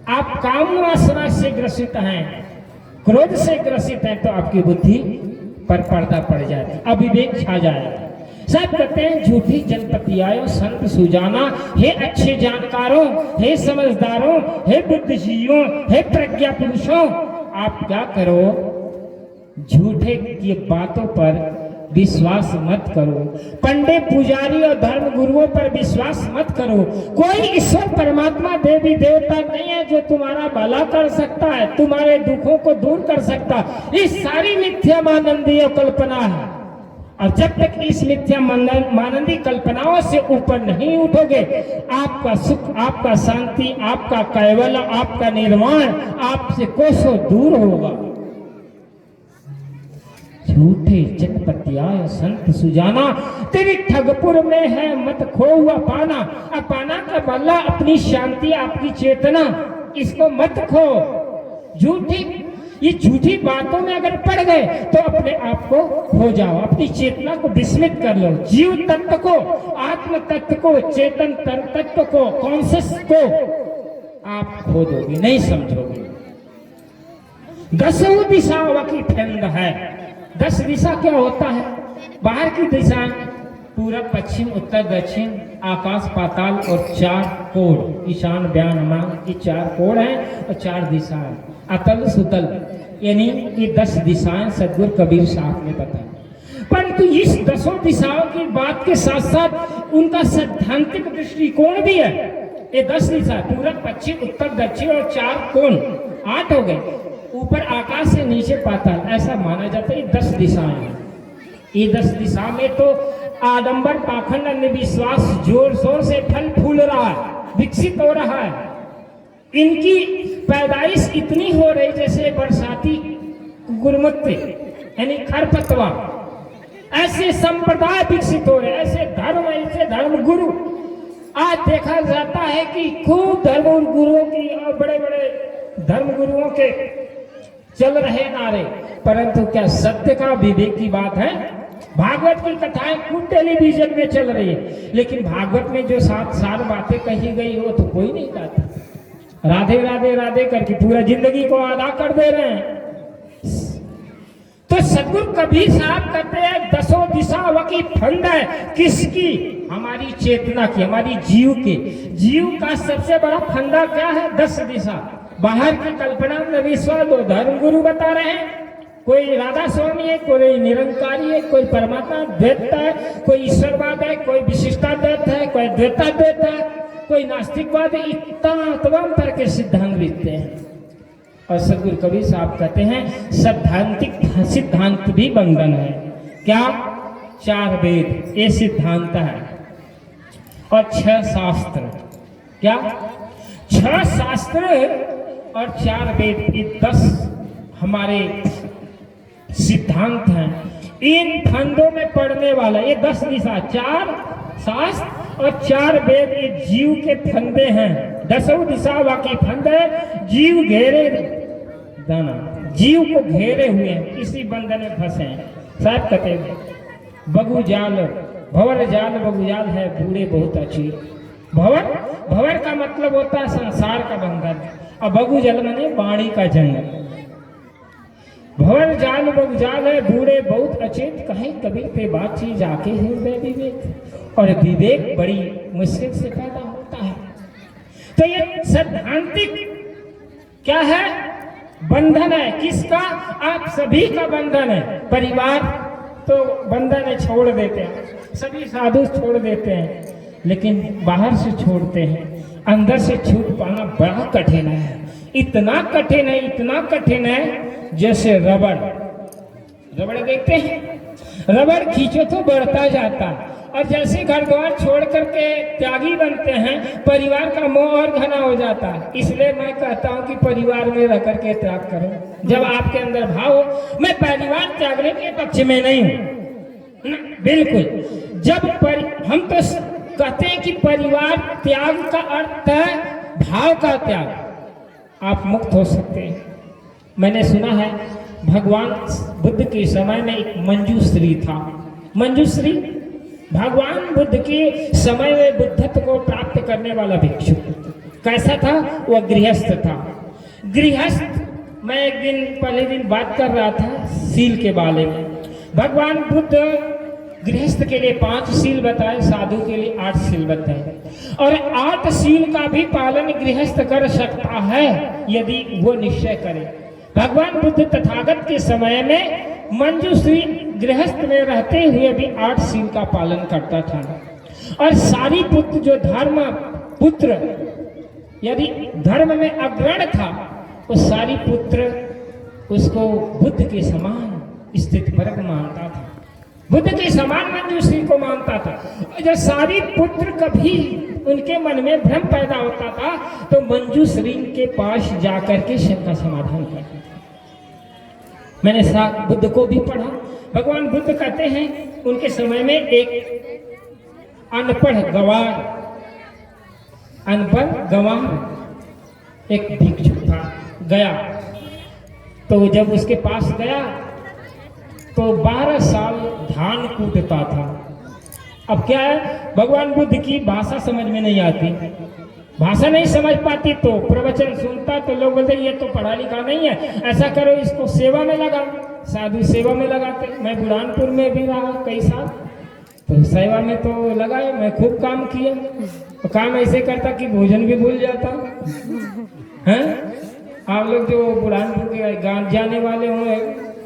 आप काम वासना से ग्रसित हैं, क्रोध से ग्रसित हैं, तो आपकी बुद्धि पर पर्दा पड़ जाए, अविवेक छा जाए। सब कहते हैं झूठी जनपति आयो संत सुजाना। हे अच्छे जानकारों, हे समझदारों, हे बुद्धिजीवियों, हे प्रज्ञा पुरुषों, आप क्या करो, झूठे की बातों पर विश्वास मत करो, पंडित पुजारी और धर्म गुरुओं पर विश्वास मत करो। कोई ईश्वर परमात्मा देवी देवता नहीं है जो तुम्हारा भला कर सकता है, तुम्हारे दुखों को दूर कर सकता। ये सारी मिथ्या मानंदीय कल्पना है, और जब तक इस मिथ्या मानंदी कल्पनाओं से ऊपर नहीं उठोगे, आपका सुख, आपका शांति, आपका कैवल्य, आपका निर्वाण आपसे कोसों दूर होगा। झूठे जनपति आए संत सुजाना, तेरी ठगपुर में है मत खो हुआ पाना। अपाना का बल्ला अपनी शांति, आपकी चेतना, इसको मत खो। ये झूठी बातों में अगर पड़ गए तो अपने आप को खो जाओ, अपनी चेतना को विस्मृत कर लो। जीव तत्व को, आत्म तत्व को, चेतन तत्व को, कॉन्शियस को आप खो दोगे, नहीं समझोगे। 10 दिशाओं की ठंड है। 10 दिशा क्या होता है? बाहर की दिशा पूरब, पश्चिम, उत्तर, दक्षिण, आकाश, पाताल और 4 कोण, ईशान, व्यान, मान, ये 4 कोण हैं और 4 दिशाएं, अतल सुतल, यानी ये 10 दिशाएं सतगुरु कबीर साहब ने बताई। परंतु इस 10 दिशाओं की बात के साथ साथ उनका सैद्धांतिक दृष्टिकोण भी है। ये 10 दिशा, पूरब, पश्चिम, उत्तर, दक्षिण और 4 कोण, 8 हो गए। ऊपर आकाश से नीचे पाताल, ऐसा माना जाता है। ये 10 दिशाएं हैं। ये 10 दिशा में तो आडंबर, पाखंड, अंधविश्वास जोर शोर से फल फूल रहा है, विकसित हो रहा है। इनकी पैदाइश इतनी हो रही जैसे बरसाती गुरुमूत्र, यानी खरपतवार। ऐसे संप्रदाय विकसित हो रहे, ऐसे धर्म गुरु आज देखा जाता है कि खूब धर्म गुरुओं की और बड़े बड़े धर्म गुरुओं के चल रहे नारे, परंतु क्या सत्य का विवेक की बात है? भागवत की कथाएं खूब टेलीविजन में चल रही है, लेकिन भागवत में जो 7 सार बातें कही गई वो तो कोई नहीं कहता। राधे राधे राधे करके पूरा जिंदगी को आधा कर दे रहे हैं। तो सदगुरु कबीर साहब कहते हैं 10 दिशाओं की फंद है किसकी? हमारी चेतना की, हमारी जीव की। जीव का सबसे बड़ा फंदा क्या है? 10 दिशा। बाहर की कल्पना में विश्वास दो धर्म गुरु बता रहे हैं, कोई राधा स्वामी है, कोई निरंकारी है, कोई परमात्मा द्वैत है, कोई ईश्वरवाद है, कोई विशिष्टाद्वैत है, कोई द्वैताद्वैत है, कोई नास्तिकवाद है। इतना तमाम तरह के सिद्धांत लिखते हैं। और सदगुरु कबीर साहब कहते हैं सैद्धांतिक सिद्धांत भी बंधन है। क्या? 4 वेद ये सिद्धांत है और 6 शास्त्र। क्या? 6 शास्त्र और 4 वेद, ये 10 हमारे सिद्धांत हैं। इन फंदों में पड़ने वाला ये 10 दिशा, 4 शास्त्र और 4 वेद ये जीव के फंदे हैं। 10 दिशा वाकी फंद है, जीव घेरे दाना, जीव को घेरे हुए हैं, इसी बंधन में फंसे हैं। साहब कहते हैं बगु जाल भंवर जाल बगु जाल है बूढ़े बहुत अच्छी। भंवर का मतलब होता है संसार का बंधन, और बगु जल माने वाणी का जंगल। भंवर जाल बगु जाल है बूढ़े बहुत अचेत, कहीं कबीर पे बातचीत जाके हृदय विवेक, और विवेक बड़ी मुश्किल से पैदा होता है। तो ये सैद्धांतिक क्या है? बंधन है। किसका? आप सभी का बंधन है। परिवार तो बंधन है, छोड़ देते हैं, सभी साधु छोड़ देते हैं, लेकिन बाहर से छोड़ते हैं, अंदर से छूट पाना बड़ा कठिन है। इतना कठिन है, इतना कठिन है जैसे रबड़ देखते हैं, रबड़ खींचो तो बढ़ता जाता है, और जैसे घर द्वार छोड़ करके त्यागी बनते हैं, परिवार का मोह और घना हो जाता है। इसलिए मैं कहता हूं कि परिवार में रह करके त्याग करो। जब आपके अंदर भाव हो, मैं परिवार त्यागने के पक्ष में नहीं हूं, बिल्कुल। जब हम तो कहते हैं कि परिवार त्याग का अर्थ है भाव का त्याग, आप मुक्त हो सकते हैं। मैंने सुना है भगवान बुद्ध के समय में एक मंजूश्री था। मंजूश्री भगवान बुद्ध के समय में बुद्धत्व को प्राप्त करने वाला भिक्षु। कैसा था? वह गृहस्थ था। गृहस्थ, मैं एक दिन पहले दिन बात कर रहा था सील के बारे में। भगवान बुद्ध गृहस्थ के लिए 5 सील बताए, साधु के लिए 8 सील बताए, और 8 सील का भी पालन गृहस्थ कर सकता है यदि वो निश्चय करे। भगवान बुद्ध तथागत के समय में मंजूश्री गृहस्थ में रहते हुए भी 8 सील का पालन करता था, और सारी पुत्र जो धर्म पुत्र यदि धर्म में अग्रण था, वो सारी पुत्र उसको बुद्ध के समान स्थित वर्ग मानता था, बुद्ध के समान मंजूश्री को मानता था। जब सारी पुत्र कभी उनके मन में भ्रम पैदा होता था तो मंजूश्री के पास जाकर के शंका समाधान करता था। मैंने बुद्ध को भी पढ़ा। भगवान बुद्ध कहते हैं उनके समय में एक अनपढ़ गंवार एक भिक्षु था, गया। तो जब उसके पास गया तो 12 साल धान कूटता था। अब क्या है, भगवान बुद्ध की भाषा समझ में नहीं आती, भाषा नहीं समझ पाती, तो प्रवचन सुनता तो लोग बोलते ये तो पढ़ा लिखा नहीं है, ऐसा करो इसको सेवा में लगा। साधु सेवा में लगाते। मैं बुरहानपुर में भी रहा कई साल, तो सेवा में तो लगाए, मैं खूब काम किया। तो काम ऐसे करता कि भोजन भी भूल जाता है। आप लोग जो बुरहानपुर के गांव जाने वाले होंगे,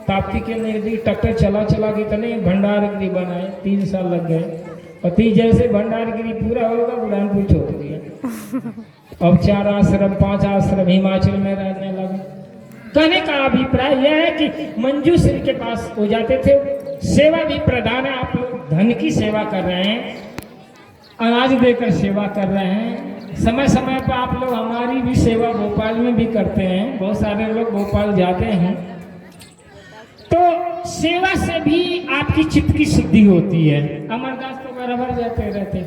ताप्ती के नजदीक ट्रैक्टर चला के इतने भंडारगिरी बनाए, 3 साल लग गए। और 3 जैसे भंडारगिरी पूरा होगा बुरहानपुर छोड़ दिया। अब 4 आश्रम 5 आश्रम हिमाचल में रहने लगे। कहने का अभिप्राय यह है कि मंजूश्री के पास हो जाते थे। सेवा भी प्रधान है। आप लोग धन की सेवा कर रहे हैं, अनाज देकर सेवा कर रहे हैं। समय समय पर आप लोग हमारी भी सेवा भोपाल में भी करते हैं, बहुत सारे लोग भोपाल जाते हैं। तो सेवा से भी आपकी चित्त की शुद्धि होती है। अमरदास तो बराबर जाते रहते।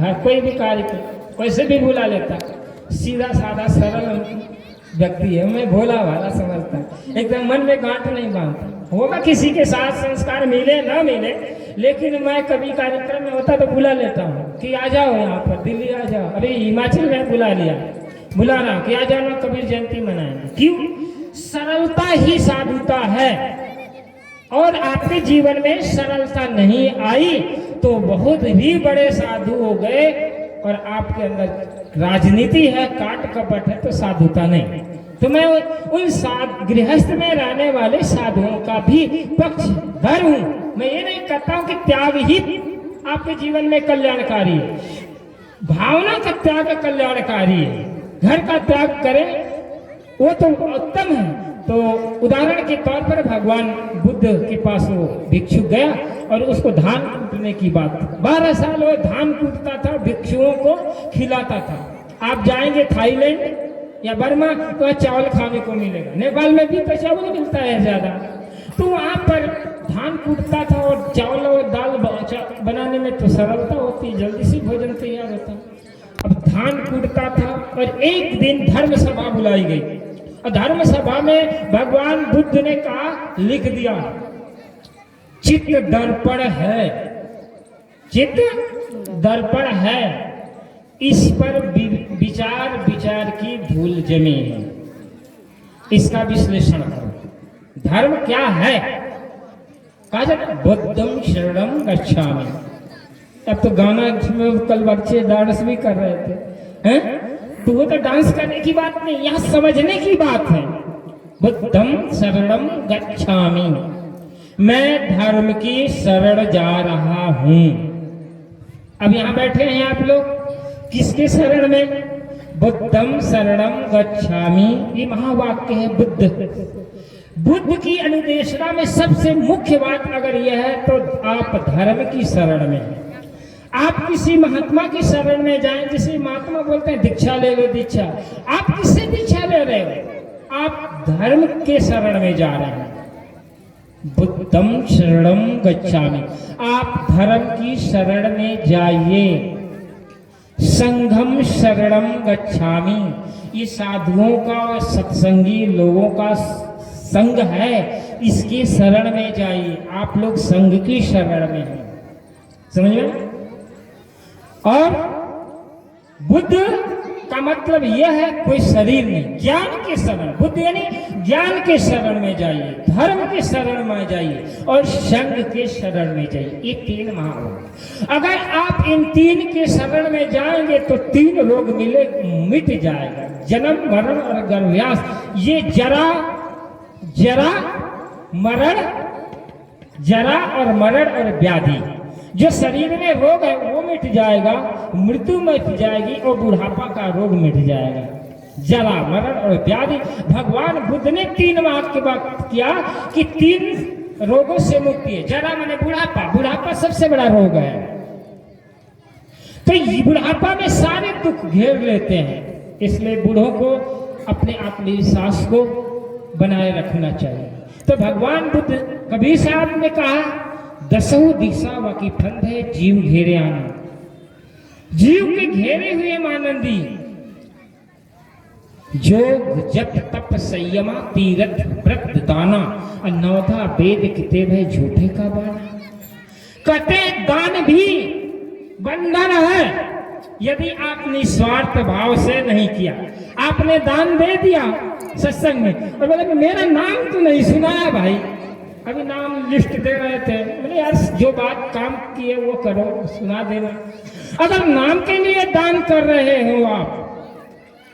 हर कोई भी कार्य को कैसे भी भुला लेता। सीधा साधा सरल व्यक्ति है, मैं भोला भाला समझता, एकदम मन में गांठ नहीं बांधता। होगा किसी के साथ संस्कार मिले ना मिले, लेकिन मैं कभी कार्यक्रम में होता तो बुला लेता हूँ कि आ जाओ यहाँ पर, दिल्ली आ जाओ। अभी हिमाचल में बुला रहा कि आ जाओ ना, कबीर जयंती मनाएंगे। क्यों? सरलता ही साधुता है। और आपके जीवन में सरलता नहीं आई तो बहुत ही बड़े साधु हो गए, और आपके अंदर राजनीति है, काट कपट है, तो साधुता नहीं। तो मैं उन गृहस्थ में रहने वाले साधुओं का भी पक्षधर हूं। मैं ये नहीं कहता हूं कि त्याग ही आपके जीवन में कल्याणकारी है, भावना का त्याग कल्याणकारी है। घर का त्याग करें वो तो उत्तम है। तो उदाहरण के तौर पर भगवान बुद्ध के पास वो भिक्षु गया और उसको धान कूटने की बात, 12 साल वो धान कूटता था, भिक्षुओं को खिलाता था। आप जाएंगे थाईलैंड या बर्मा तो वहाँ चावल खाने को मिलेगा, नेपाल में भी तो चावल मिलता है ज्यादा। तो वहाँ पर धान कूटता था और चावल और दाल बनाने में तो सरलता होती, जल्दी से भोजन तैयार होता। अब धान कूटता था और एक दिन धर्म सभा बुलाई गई, और धर्म सभा में भगवान बुद्ध ने कहा, लिख दिया, चित्त दर्पण है, चित्त दर्पण है, इस पर विचार की धूल जमी है, इसका विश्लेषण करो। धर्म क्या है? कहा जाता बुद्धम शरणम गच्छामि। अब तो गाना में कल बच्चे डांस भी कर रहे थे, हैं? तो वो तो डांस करने की बात नहीं, यहाँ समझने की बात है। बुद्धम शरणम गच्छामि, मैं धर्म की शरण जा रहा हूं। अब यहाँ बैठे हैं आप लोग, किसके शरण में? बुद्धम शरणम गच्छामि, ये महावाक्य है। बुद्ध की अनुदेशना में सबसे मुख्य बात अगर यह है तो आप धर्म की शरण में हैं। आप किसी महात्मा की शरण में जाएं, जिसे महात्मा बोलते हैं दीक्षा ले लो, दीक्षा। आप किससे दीक्षा ले रहे हो? आप धर्म के शरण में जा रहे हैं। बुद्धम शरणम गच्छामि, आप धर्म की शरण में जाइए। संघम शरणम गच्छामि, ये साधुओं का और सत्संगी लोगों का संघ है, इसके शरण में जाइए। आप लोग संघ की शरण में हैं, समझ में? और बुद्ध का मतलब यह है कोई शरीर नहीं, ज्ञान के शरण। बुद्ध यानी ज्ञान के शरण में जाइए, धर्म के शरण में जाइए और संघ के शरण में जाइए। ये 3 महारोग, अगर आप इन 3 के शरण में जाएंगे तो 3 रोग मिट जाएगा, जन्म मरण और गर्भव्यास। ये जरा और मरण और व्याधि, जो शरीर में रोग है वो मिट जाएगा, मृत्यु मिट जाएगी और बुढ़ापा का रोग मिट जाएगा। जरा मरण और व्याधि, भगवान बुद्ध ने 3 वाक्य की बात किया कि 3 रोगों से मुक्ति है। जरा माने बुढ़ापा, बुढ़ापा सबसे बड़ा रोग है। तो बुढ़ापा में सारे दुख घेर लेते हैं, इसलिए बूढ़ों को अपने आत्मविश्वास को बनाए रखना चाहिए। तो भगवान बुद्ध कबीर साहब ने कहा, 10 दिशा वाकी फंद है जीव घेरे आना। जीव के घेरे हुए मानंदी, योग जप तप संयमा तीरथ व्रत दाना, और 9 वेद किताब है झूठे का बाना। कहते दान भी बंधन है यदि आप निस्वार्थ भाव से नहीं किया। आपने दान दे दिया सत्संग में और बोले मेरा नाम तो नहीं सुनाया भाई, अभी नाम लिस्ट दे रहे थे, बोले यार जो बात काम किए वो करो, सुना देना। अगर नाम के लिए दान कर रहे हो आप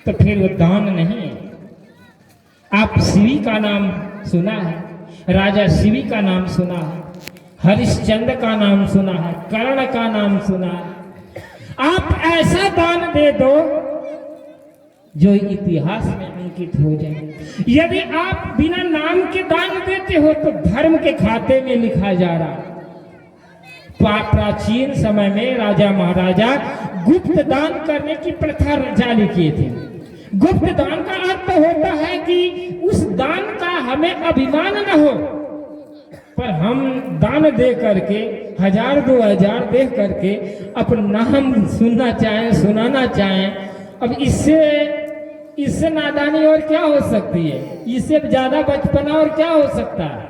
तो फिर वो दान नहीं है। आप शिवी का नाम सुना है, राजा शिवी का नाम सुना है, हरिश्चंद्र का नाम सुना है, कर्ण का नाम सुना है। आप ऐसा दान दे दो जो इतिहास में अंकित हो जाए। यदि आप बिना नाम के दान देते हो तो धर्म के खाते में लिखा जा रहा। प्राचीन समय में राजा महाराजा गुप्त दान करने की प्रथा जारी किए थे। गुप्त दान का अर्थ होता है कि उस दान का हमें अभिमान न हो, पर हम दान दे करके 1000 2000 देख करके अपना नाम सुनना चाहें, सुनाना चाहें, अब इससे नादानी और क्या हो सकती है? इससे ज्यादा बचपना और क्या हो सकता है?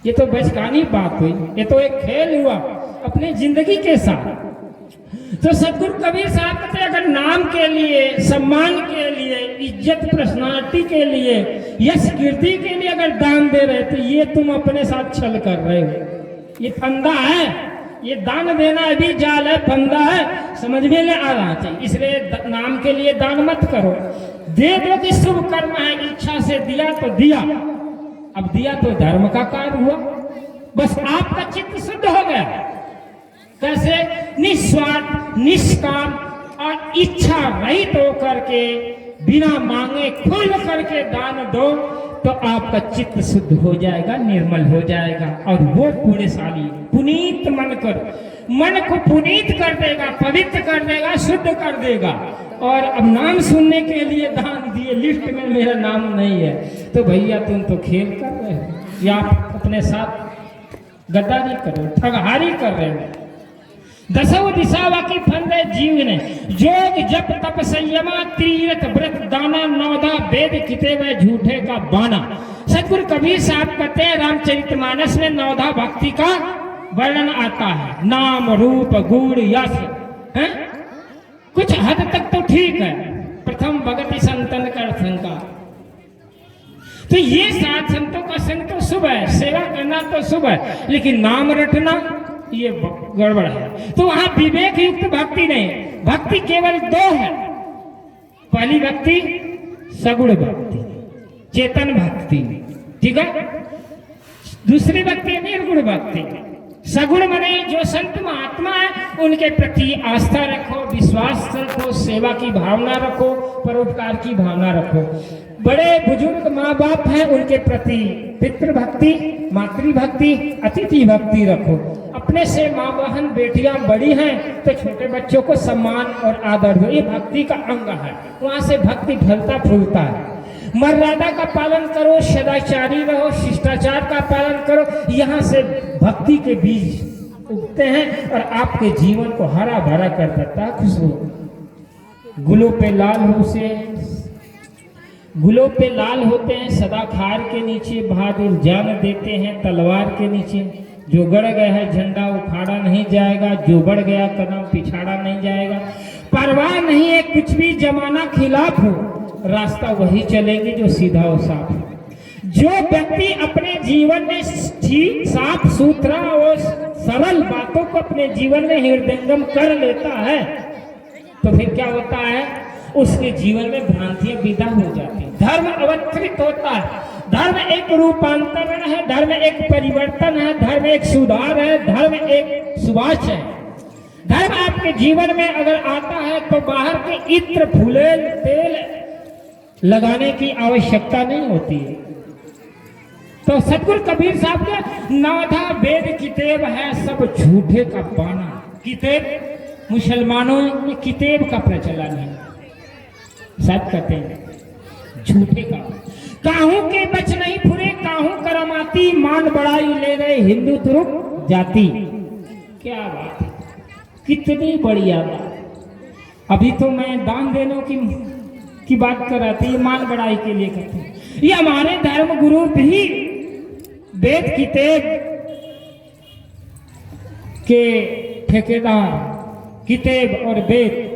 ये तो बचकानी बात हुई, ये तो एक खेल हुआ अपनी जिंदगी के साथ। तो सतगुरु कबीर साहब कहते अगर नाम के लिए, सम्मान के लिए, इज्जत पर्सनालिटी के लिए, यश कीर्ति के लिए अगर दान दे रहे तो ये तुम अपने साथ छल कर रहे हो। ये फंदा है, ये दान देना अभी जाल है, फंदा है, समझ में ले आ रहा चाहिए। इसलिए नाम के लिए दान मत करो। दे दो कि शुभ कर्म है, इच्छा से दिया तो दिया, अब दिया तो धर्म का कार्य हुआ, बस आपका चित्त शुद्ध हो गया। कैसे? निस्वार्थ, निष्काम और इच्छा रहित होकर के बिना मांगे खुल करके दान दो तो आपका चित्त शुद्ध हो जाएगा, निर्मल हो जाएगा और वो पुण्यशाली पुनीत मन को पुनीत कर देगा, पवित्र कर देगा, शुद्ध कर देगा। और अब नाम सुनने के लिए दान दिए, लिस्ट में मेरा नाम नहीं है, तो भैया तुम तो खेल कर रहे हो या अपने साथ गद्दारी करो, ठगहारी कर रहे हो। दसों दिशावा की फंदे जीव ने योग जप तप संयमा तीरथ व्रत दाना नौदा वेद किताब झूठे का बाना। सतगुरु कबीर साहब कहते हैं रामचरितमानस में नौदा भक्ति का वर्णन आता है, नाम रूप गुण यश है, कुछ हद तक तो ठीक है। प्रथम भगति संतन कर संका, तो ये सात संतों का संग तो शुभ है, सेवा करना तो शुभ है, लेकिन नाम रटना ये गड़बड़ है। तो वहां विवेक युक्त भक्ति नहीं, भक्ति केवल दो है। पहली भक्ति सगुण भक्ति, चेतन भक्ति, ठीक है। दूसरी भक्ति निर्गुण भक्ति। सगुण माने जो संत महात्मा है उनके प्रति आस्था रखो, विश्वास रखो, सेवा की भावना रखो, परोपकार की भावना रखो। बड़े बुजुर्ग माँ बाप हैं उनके प्रति पितृ भक्ति, मातृभक्ति, अतिथि भक्ति रखो। अपने से माँ बहन बेटियां बड़ी हैं तो छोटे बच्चों को सम्मान और आदर दो, ये भक्ति का अंग है। वहां से भक्ति फलता फूलता है। मर्यादा का पालन करो, सदाचारी रहो, शिष्टाचार का पालन करो, यहाँ से भक्ति के बीज उगते हैं और आपके जीवन को हरा भरा कर देता है। खुशबू गुलों पे लाल हो से गुलों पे लाल होते हैं सदा खार के नीचे, बहादुर जान देते हैं तलवार के नीचे। जो गड़ गया है झंडा उखाड़ा नहीं जाएगा, जो बढ़ गया कदम पिछाड़ा नहीं जाएगा। परवाह नहीं है कुछ भी जमाना खिलाफ हो, रास्ता वही चलेंगे जो सीधा और साफ हो। जो व्यक्ति अपने जीवन में ठीक साफ सुथरा और सरल बातों को अपने जीवन में हृदयंगम कर लेता है तो फिर क्या होता है, उसके जीवन में भ्रांतियां विदा हो जाती हैं। धर्म अवतरित होता है। धर्म एक रूपांतरण है, धर्म एक परिवर्तन है, धर्म एक सुधार है, धर्म एक सुवाच है। धर्म आपके जीवन में अगर आता है तो बाहर के इत्र फूले तेल लगाने की आवश्यकता नहीं होती है। तो सतगुरु कबीर साहब के नौधा वेद किताब है सब झूठे का बाना। किताब मुसलमानों में किताब का प्रचलन है, सब कहते हैं झूठे का। काहू के बच नहीं फुरे काहू करमाती, मान बड़ाई ले रहे हिंदू तुरुक जाति। क्या बात है, कितनी बढ़िया बात। अभी तो मैं दान देने की बात कर रहा था, ये मान बड़ाई के लिए कहते हैं। ये हमारे धर्म गुरु भी वेद किताब के ठेकेदार, किताब और वेद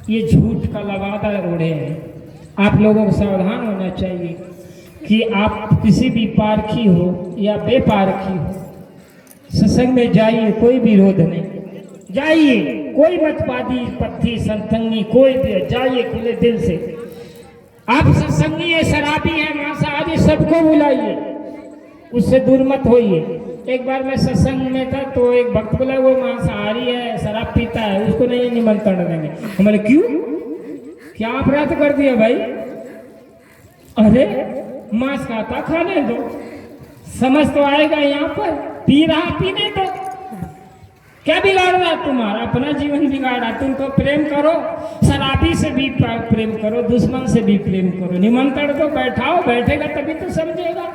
ये झूठ का लवादा ओढ़े हैं। आप लोगों को सावधान होना चाहिए कि आप किसी भी पारखी हो या बेपारखी हो, सत्संग में जाइए, कोई विरोध नहीं, जाइए, कोई मतवादी पत्थी संतंगी कोई भी जाइए खुले दिल से। आप सत्संगी है, शराबी है, मांसाहारी, सबको बुलाइए, उससे दूर मत होइए। एक बार मैं सत्संग में था तो एक भक्त बोला वो मांसाहारी है, शराब पीता है, उसको नहीं निमंत्रण देंगे। हमारे क्यों, क्या अपराध कर दिया भाई? अरे मांस खाता, खाने दो, समझ तो आएगा। यहाँ पर पी रहा, पीने दो, क्या बिगाड़ रहा तुम्हारा? अपना जीवन बिगाड़ा। तुम तो प्रेम करो, शराबी से भी प्रेम करो, दुश्मन से भी प्रेम करो, निमंत्रण तो बैठाओ, बैठेगा तभी तो समझेगा।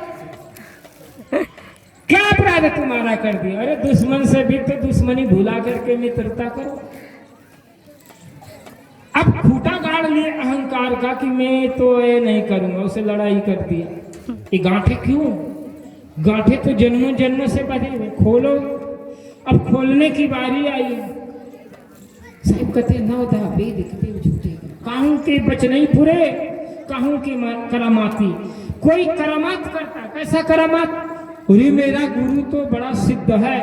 क्या अपराध तुम्हारा कर दिया? अरे दुश्मन से भी तो दुश्मनी भुला करके मित्रता करो। अब खूटा गाड़ लिए अहंकार का कि मैं तो ये नहीं करूंगा, उसे लड़ाई कर दिया। ये गांठे क्यों? गांठे तो जन्मों जन्मों से बधे हुए। खोलो, अब खोलने की बारी आई है। साहब कहते नौ धाबे दिखते झूठे, काहू के बचने पूरे, काहू के करामाती। कोई करामात करता, कैसा करामात? अरे मेरा गुरु तो बड़ा सिद्ध है,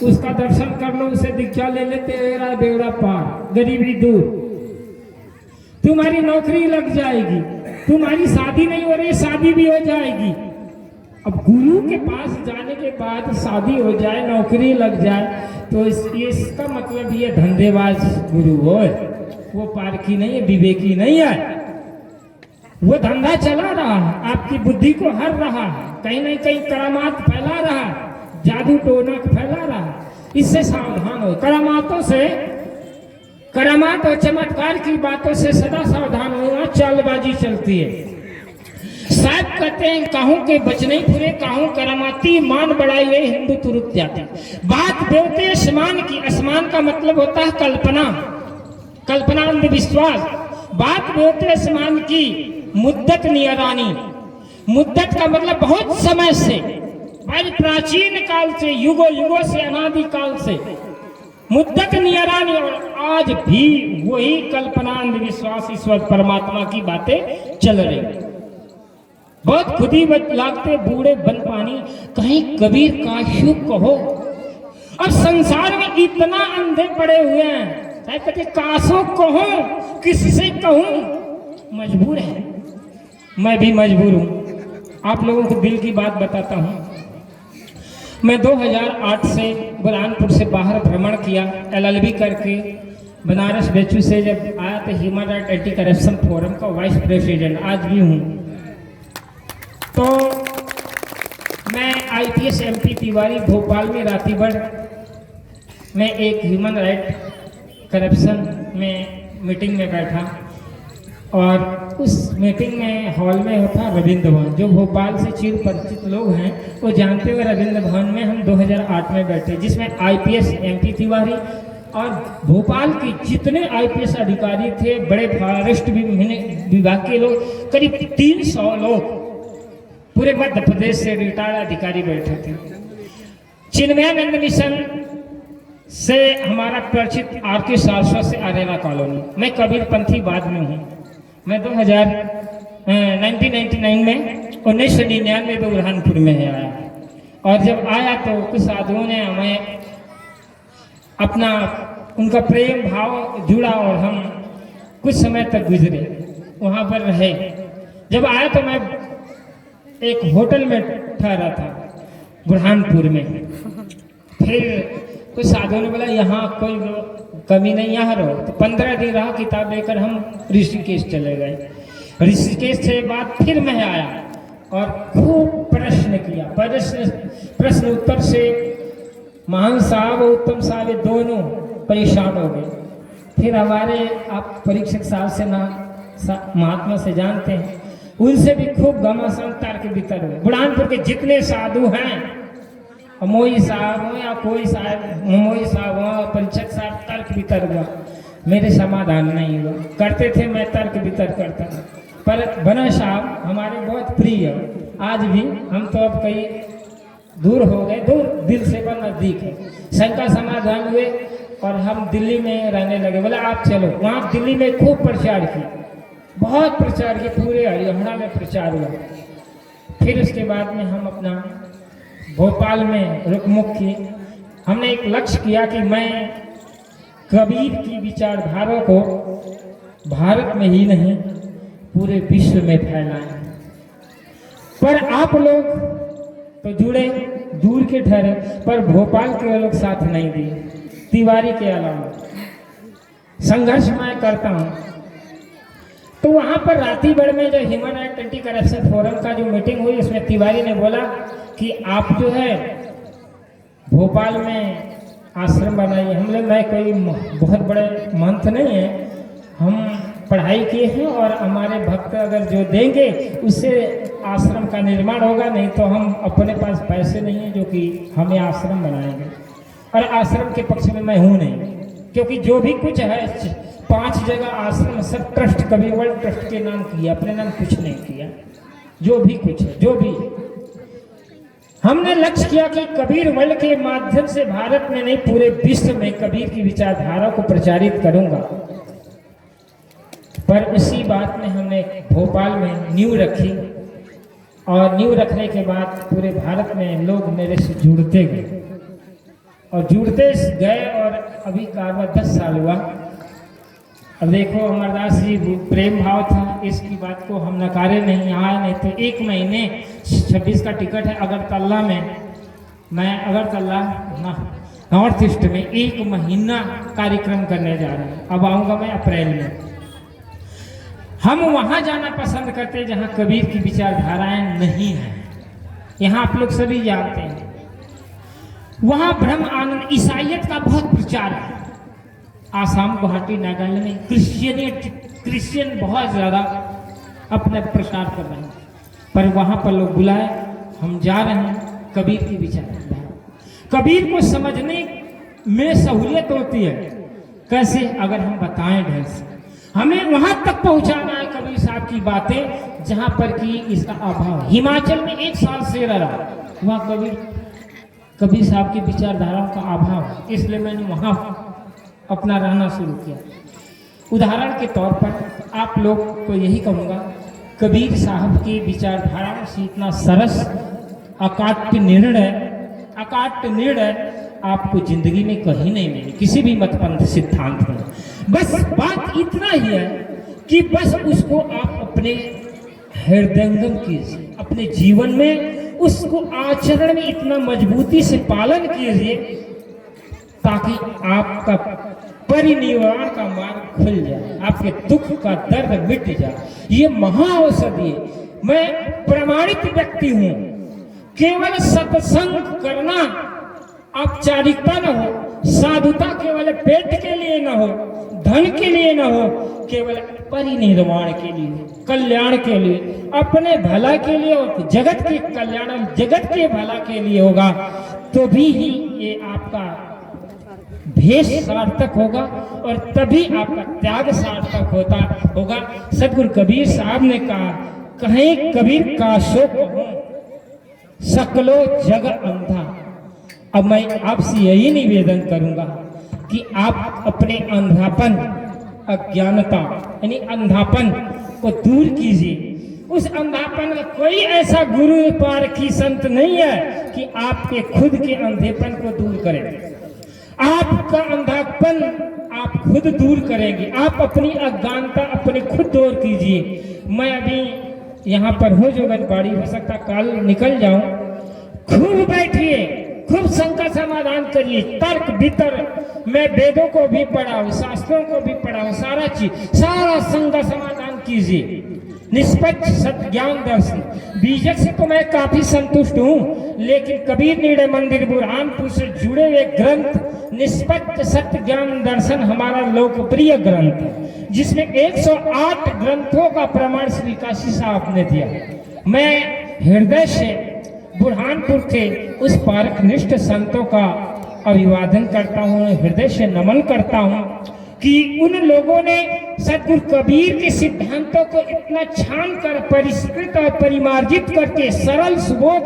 उसका दर्शन कर लो, उसे दीक्षा ले ले, तेरा बेड़ा पार, गरीबी दूर, तुम्हारी नौकरी लग जाएगी, तुम्हारी शादी नहीं हो रही, शादी भी हो जाएगी। अब गुरु के पास जाने के बाद शादी हो जाए, नौकरी लग जाए, तो इसका मतलब ये धंधेबाज गुरु हो, वो पारखी नहीं है, विवेकी नहीं है। वो धंधा चला रहा है, आपकी बुद्धि को हर रहा है, कहीं ना कहीं करामात फैला रहा है, जादू टोना फैला रहा है। इससे सावधान हो। करामात और चमत्कार की बातों से सदा सावधान होना, चालबाजी चलती है। साहब कहते हैं काहू के बचने पूरे, काहू करामाती, मान बढ़ाई हुए हिंदू तुरुत जाते। बात बेवते आसमान की। आसमान का मतलब होता है कल्पना, कल्पना अंधविश्वास। बात बेवते आसमान की, मुद्दत नियरानी। मुद्दत का मतलब बहुत समय से, भाई प्राचीन काल से, युगों युगों से, अनादि काल से मुद्दत नियरानी। और आज भी वही कल्पना अंधविश्वास ईश्वर परमात्मा की बातें चल रही। बहुत खुदी लागते बूढ़े बन पानी, कहीं कबीर काशु कहो। और संसार में इतना अंधे पड़े हुए हैं, कहते काशो कहो, किससे कहूं, मजबूर है। मैं भी मजबूर हूं। आप लोगों को दिल की बात बताता हूं। मैं 2008 से बुरहानपुर से बाहर भ्रमण किया, LLB करके। बनारस बेचू से जब आया तो human right anti corruption forum का वाइस प्रेसिडेंट आज भी हूँ। तो मैं IPS MP तिवारी भोपाल में रातीगढ़ में एक ह्यूमन राइट करप्शन में मीटिंग में बैठा, और उस मीटिंग में हॉल में होता रविंद्र भवन। जो भोपाल से चिर परिचित लोग हैं वो जानते हुए रविंद्र भवन में हम 2008 में बैठे, जिसमें IPS MP तिवारी और भोपाल के जितने IPS अधिकारी थे, बड़े फॉरेस्ट विभाग के लोग, करीब 300 लोग पूरे मध्य प्रदेश से रिटायर्ड अधिकारी बैठे थे। चिन्मयानंद मिशन से हमारा परिचित RK सारस्वत से आरेना कॉलोनी। मैं कबीरपंथी बाद में हूँ। मैं 1999 में 1999 में बुरहानपुर में आया, और जब आया तो कुछ साधुओं ने हमें अपना, उनका प्रेम भाव जुड़ा और हम कुछ समय तक गुजरे, वहाँ पर रहे। जब आया तो मैं एक होटल में ठहरा था बुरहानपुर में। फिर कुछ साधुओं ने बोला यहाँ कोई कमी नहीं, यहाँ रहो। तो 15 दिन रहा, किताब लेकर हम ऋषिकेश चले गए। ऋषिकेश से बाद फिर मैं आया और खूब प्रश्न किया। प्रश्न उत्तर से महान साहब और उत्तम साहब दोनों परेशान हो गए। फिर हमारे, आप परीक्षक साहब से ना महात्मा से जानते हैं, उनसे भी खूब घमासान तर्क वितर्क हुए। बुरहानपुर के जितने साधु हैं, मोई साहब हो या कोई साहब, मोई साहब हो, परीक्षक साहब, तर्क वितर्क हुआ, मेरे समाधान नहीं हुआ। करते थे, मैं तर्क वितर्क करता था, पर बना साहब हमारे बहुत प्रिय है आज भी। हम तो अब कई दूर हो गए, दूर दिल से पर नजदीक है। शंका समाधान हुए और हम दिल्ली में रहने लगे। बोला आप चलो। वहाँ दिल्ली में खूब प्रचार किया, बहुत प्रचार किया, पूरे हरियाणा में प्रचार हुआ। फिर उसके बाद में हम अपना भोपाल में रुकमुख किए। हमने एक लक्ष्य किया कि मैं कबीर की विचारधारा को भारत में ही नहीं पूरे विश्व में फैलाएं। पर आप लोग तो जुड़े, दूर के ठहरे, पर भोपाल के लोग साथ नहीं दिए। तिवारी के अलावा संघर्ष मैं करता हूँ। तो वहाँ पर रातीगढ़ में जो human right anti corruption forum का जो मीटिंग हुई, उसमें तिवारी ने बोला कि आप जो है भोपाल में आश्रम बनाइए। हम लोग, मैं कोई बहुत बड़े महंत नहीं है, हम पढ़ाई किए हैं और हमारे भक्त अगर जो देंगे उससे आश्रम का निर्माण होगा, नहीं तो हम अपने पास पैसे नहीं है जो कि हमें आश्रम बनाएंगे। और आश्रम के पक्ष में मैं हूँ नहीं, क्योंकि जो भी कुछ है 5 जगह आश्रम सब ट्रस्ट कबीर वर्ल्ड ट्रस्ट के नाम किया, अपने नाम कुछ नहीं किया। जो भी कुछ है, जो भी हमने लक्ष्य किया कि कबीर वर्ल्ड के माध्यम से भारत में नहीं पूरे विश्व में कबीर की विचारधारा को प्रचारित करूंगा। पर उसी बात में हमने भोपाल में नींव रखी और नींव रखने के बाद पूरे भारत में लोग मेरे से जुड़ते गए और जुड़ते गए और अभी कारवा 10 साल हुआ। अब देखो अमरदास जी प्रेम भाव था, इसकी बात को हम नकारे नहीं, आए नहीं तो 1 महीने 26 का टिकट है अगरतला में। मैं अगरतला नॉर्थ ईस्ट में 1 महीना कार्यक्रम करने जा रहे हैं। अब आऊँगा मैं अप्रैल में। हम वहाँ जाना पसंद करते हैं जहाँ कबीर की विचारधाराएं नहीं हैं। यहाँ आप लोग सभी जानते हैं वहाँ ब्रह्म आनंद ईसाइयत का बहुत प्रचार है। आसाम, गुवाहाटी, नागालैंड में क्रिश्चियन बहुत ज़्यादा अपना प्रचार कर रहे हैं, पर वहाँ पर लोग बुलाए, हम जा रहे हैं। कबीर की विचारधारा, कबीर को समझने में सहूलियत होती है कैसे, अगर हम बताएं ढंग से। हमें वहाँ तक पहुँचाना है कबीर साहब की बातें जहाँ पर कि इसका अभाव है। हिमाचल में 1 साल से रहा, वहाँ कबीर साहब की विचारधाराओं का अभाव है, इसलिए मैंने वहाँ अपना रहना शुरू किया। उदाहरण के तौर पर आप लोग को यही कहूँगा, कबीर साहब की विचारधाराओं से इतना सरस अकाट्य निर्णय आपको जिंदगी में कहीं नहीं मिले, किसी भी मतपंथ सिद्धांत में। बस बात इतना ही है कि बस उसको आप अपने हृदयंगम कीजिए, अपने जीवन में उसको आचरण में इतना मजबूती से पालन कीजिए ताकि आपका परिनिर्वाण का मार्ग खुल जाए, आपके दुख का दर्द मिट जाए। ये महाऔषधि है। मैं प्रमाणित व्यक्ति हूँ। केवल सत्संग करना औपचारिकता न हो, साधुता केवल पेट के लिए न हो, धन के लिए न हो, केवल परिनिर्वाण के लिए, कल्याण के लिए, अपने भला के लिए और जगत के कल्याण, जगत के भला के लिए होगा, तो भी ही ये आपका भेष सार्थक होगा और तभी आपका त्याग सार्थक होगा। सदगुरु कबीर साहब ने कहा, कहें कबीर काशो कहूं सकलो जग अंधा। अब मैं आपसे यही निवेदन करूंगा कि आप अपने अंधापन, अज्ञानता यानी अंधापन को दूर कीजिए। उस अंधापन में कोई ऐसा गुरु पारखी संत नहीं है कि आपके खुद के अंधेपन को दूर करे। आपका अंधापन आप खुद दूर करेंगे। आप अपनी अज्ञानता अपने खुद दूर कीजिए। मैं अभी यहाँ पर हूँ जो गजबाड़ी, हो सकता काल निकल जाऊं। खूब बैठिए, खूब शंका समाधान करिए, तर्क वितर्क। मैं वेदों को भी पढ़ा हूँ, शास्त्रों को भी पढ़ा हूँ, सारा शंका समाधान कीजिए। निष्पक्ष सत्य ज्ञान दर्शन बीजक से तो मैं काफी संतुष्ट हूँ, लेकिन कबीर निर्णय मंदिर बुरहानपुर से जुड़े हुए ग्रंथ निष्पक्ष सत्य ज्ञान दर्शन हमारा लोकप्रिय ग्रंथ है, जिसमें 108 ग्रंथों का प्रमाण श्री काशी साहब ने दिया। मैं हृदय से बुरहानपुर के उस पारखनिष्ठ संतों का अभिवादन करता हूँ, हृदय से नमन करता हूँ कि उन लोगों ने सदगुरु कबीर के सिद्धांतों को इतना छान कर परिष्कृत और परिमार्जित करके सरल, सुबोध,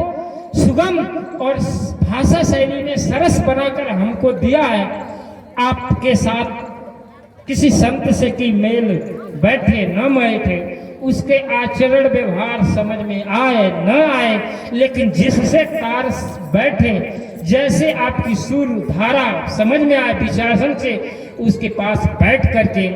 सुगम और भाषा शैली में सरस बनाकर हमको दिया है। आपके साथ किसी संत से की मेल बैठे न बैठे, उसके आचरण व्यवहार समझ में आए न आए, लेकिन जिससे तार बैठे, जैसे आपकी सुर धारा समझ में आए विचारसन से, उसके पास बैठ करके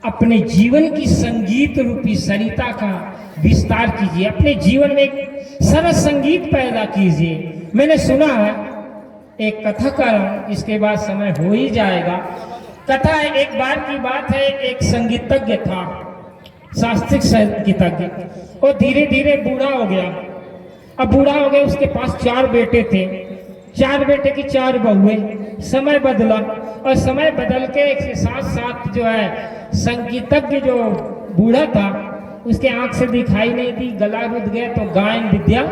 अपने जीवन की संगीत रूपी सरिता का विस्तार कीजिए। अपने जीवन में एक सरस संगीत पैदा कीजिए। मैंने सुना है, एक कथा कर रहा हूं, इसके बाद समय हो ही जाएगा। कथा है, एक बार की बात है, एक संगीतज्ञ था, शास्त्रीय संगीतज्ञ। वो धीरे धीरे बूढ़ा हो गया। अब बूढ़ा हो गया, उसके पास 4 बेटे थे, 4 बेटे की 4 बहुएं। समय बदला और समय बदल के एक साथ साथ जो है संगीतज्ञ जो बूढ़ा था उसके आंख से दिखाई नहीं थी, गला रुध गया, तो गायन विद्या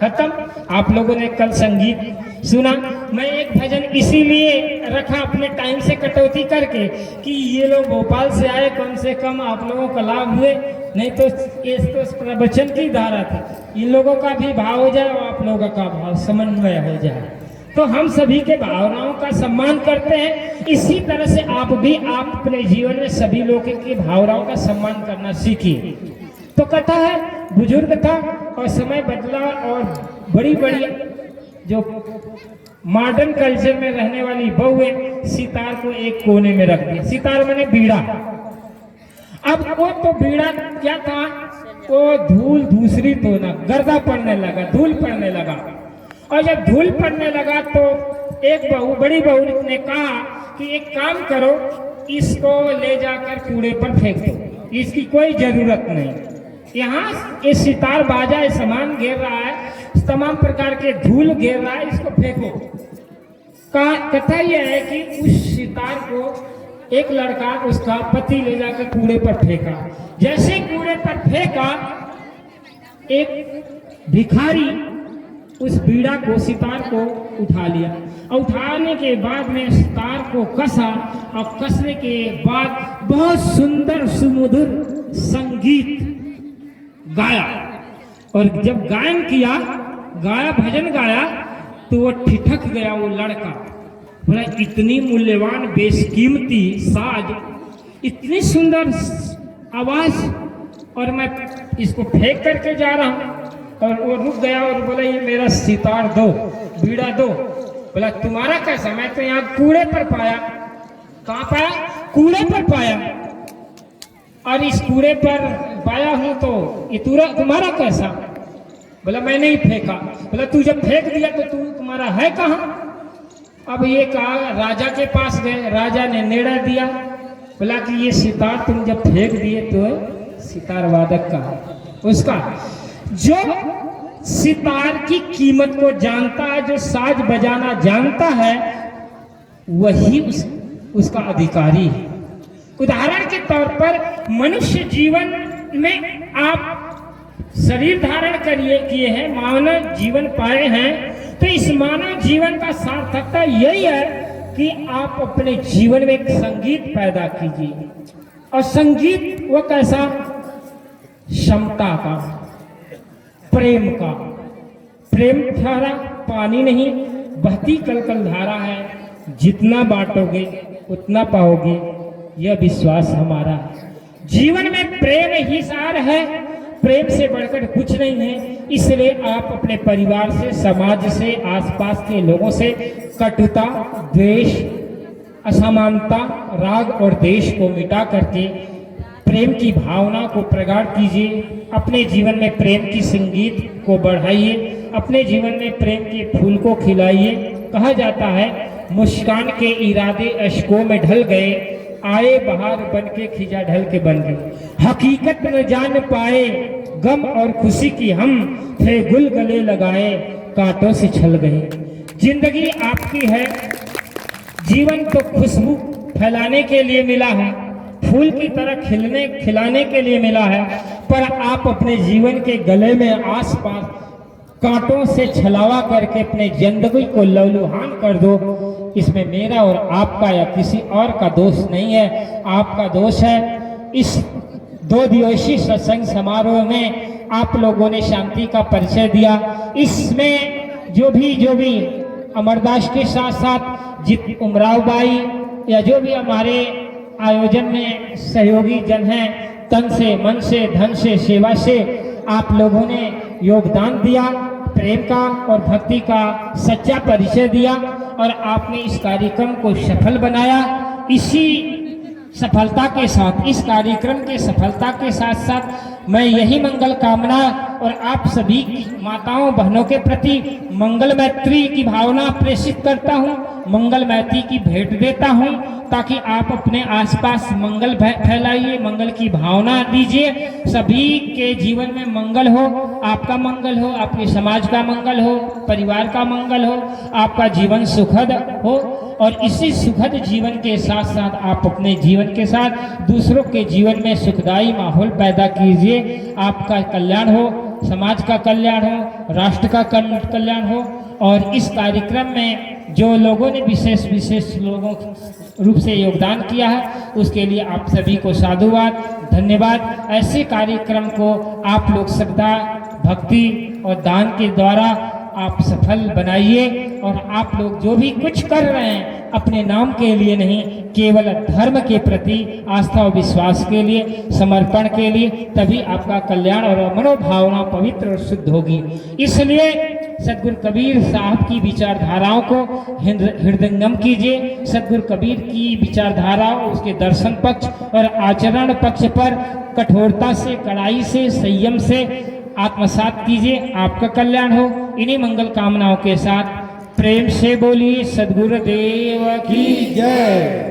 खत्म। आप लोगों ने कल संगीत सुना। मैं एक भजन इसीलिए रखा अपने टाइम से कटौती करके कि ये लोग भोपाल से आए, कम से कम आप लोगों का लाभ हुए, नहीं तो ये तो प्रवचन की धारा थी। इन लोगों का भी भाव हो जाए और आप लोगों का भाव समन्वय हो जाए, तो हम सभी के भावनाओं का सम्मान करते हैं। इसी तरह से आप भी आप अपने जीवन में सभी लोगों की भावनाओं का सम्मान करना सीखिए। तो कथा है, बुजुर्ग था और समय बदला और बड़ी बड़ी जो मॉडर्न कल्चर में रहने वाली बहुएं सितार को एक कोने में रख दिया। सितार माने बीड़ा। अब वो तो बीड़ा क्या था, वो धूल दूसरी तो ना, गर्दा पड़ने लगा, धूल पड़ने लगा। और जब धूल पड़ने लगा तो एक बहू, बड़ी बहू ने कहा कि एक काम करो, इसको ले जाकर कूड़े पर फेंक दो, इसकी कोई जरूरत नहीं। यहाँ ये सितार बाजा सामान घेर रहा है, तमाम प्रकार के धूल घेर रहा है, इसको फेंको। कथा यह है कि उस सितार को एक लड़का, उसका पति ले जाकर कूड़े पर फेंका। जैसे कूड़े पर फेंका, एक भिखारी उस बीड़ा को, सितार को उठा लिया और उठाने के बाद में सितार को कसा और कसने के बाद बहुत सुंदर सुमधुर संगीत गाया। और जब गायन किया, गाया, भजन गाया, तो वो ठिठक गया वो लड़का। बोला इतनी मूल्यवान बेशकीमती साज, इतनी सुंदर आवाज, और मैं इसको फेंक करके जा रहा हूं। और वो रुक गया और बोला ये मेरा सितार दो, बीड़ा दो। बोला तुम्हारा कैसा, मैं तो यहाँ कूड़े पर पाया। कहाँ पाया? कूड़े पर पाया, और इस कूड़े पर पाया हूं तो ये तुम्हारा कैसा? बोला मैं नहीं फेंका। बोला तू जब फेंक दिया तो तुम्हारा है कहाँ? अब ये कहा राजा के पास गए, राजा ने नेड़ा दिया, बोला कि ये सितार तुम जब फेंक दिए तो सितार वादक का, उसका जो सितार की कीमत को जानता है, जो साज बजाना जानता है, वही उसका अधिकारी है। उदाहरण के तौर पर मनुष्य जीवन में आप शरीर धारण किए हैं, मानव जीवन पाए हैं, तो इस मानव जीवन का सार्थकता यही है कि आप अपने जीवन में एक संगीत पैदा कीजिए। और संगीत वो कैसा? क्षमता का, प्रेम का। प्रेम धारा पानी नहीं, बहती कलकल धारा है, जितना बांटोगे उतना पाओगे, यह विश्वास हमारा है। जीवन में प्रेम ही सार है, प्रेम से बढ़कर कुछ नहीं है। इसलिए आप अपने परिवार से, समाज से, आसपास के लोगों से कटुता, द्वेष, असमानता, राग और देश को मिटा करके प्रेम की भावना को प्रगाढ़ कीजिए। अपने जीवन में प्रेम की संगीत को बढ़ाइए, अपने जीवन में प्रेम के फूल को खिलाइए। कहा जाता है मुस्कान के इरादे अशकों में ढल गए, आए बहार बन के खिजा ढल के बन गए। हकीकत न जान पाए गम और खुशी की, हम थे गुल गले लगाए, कांटों से छल गए। जिंदगी आपकी है, जीवन तो खुशबू फैलाने के लिए मिला है, फूल की तरह खिलाने के लिए मिला है, पर आप अपने जीवन के गले में आसपास कांटों से छलावा करके अपने जिंदगी को लहूलुहान कर दो। इसमें मेरा और आपका या किसी और का दोष नहीं है, आपका दोष है। इस 2 दिवसीय सत्संग समारोह में आप लोगों ने शांति का परिचय दिया। इसमें जो भी अमरदास के साथ साथ उमराव बाई या जो भी हमारे आयोजन में सहयोगी जन हैं, तन से, मन से, धन से, सेवा से आप लोगों ने योगदान दिया, प्रेम का और भक्ति का सच्चा परिचय दिया, और आपने इस कार्यक्रम को सफल बनाया। इसी सफलता के साथ, इस कार्यक्रम के सफलता के साथ साथ मैं यही मंगल कामना और आप सभी माताओं बहनों के प्रति मंगल मैत्री की भावना प्रेषित करता हूँ, मंगल मैत्री की भेंट देता हूँ, ताकि आप अपने आसपास मंगल फैलाइए, मंगल की भावना दीजिए। सभी के जीवन में मंगल हो, आपका मंगल हो, आपके समाज का मंगल हो, परिवार का मंगल हो, आपका जीवन सुखद हो। और इसी सुखद जीवन के साथ साथ आप अपने जीवन के साथ दूसरों के जीवन में सुखदायी माहौल पैदा कीजिए। आपका कल्याण हो, समाज का कल्याण हो, राष्ट्र का कल्याण हो। और इस कार्यक्रम में जो लोगों ने विशेष लोगों रूप से योगदान किया है उसके लिए आप सभी को साधुवाद, धन्यवाद। ऐसे कार्यक्रम को आप लोग श्रद्धा, भक्ति और दान के द्वारा आप सफल बनाइए। और आप लोग जो भी कुछ कर रहे हैं अपने नाम के लिए नहीं, केवल धर्म के प्रति आस्था और विश्वास के लिए, समर्पण के लिए, तभी आपका कल्याण और मनोभावना पवित्र और शुद्ध होगी। इसलिए सद्गुरु कबीर साहब की विचारधाराओं को हृदयंगम कीजिए। सद्गुरु कबीर की विचारधारा, उसके दर्शन पक्ष और आचरण पक्ष पर कठोरता से, कड़ाई से, संयम से आत्मसात कीजिए। आपका कल्याण हो। इन्हीं मंगल कामनाओं के साथ प्रेम से बोलिए सद्गुरुदेव की जय।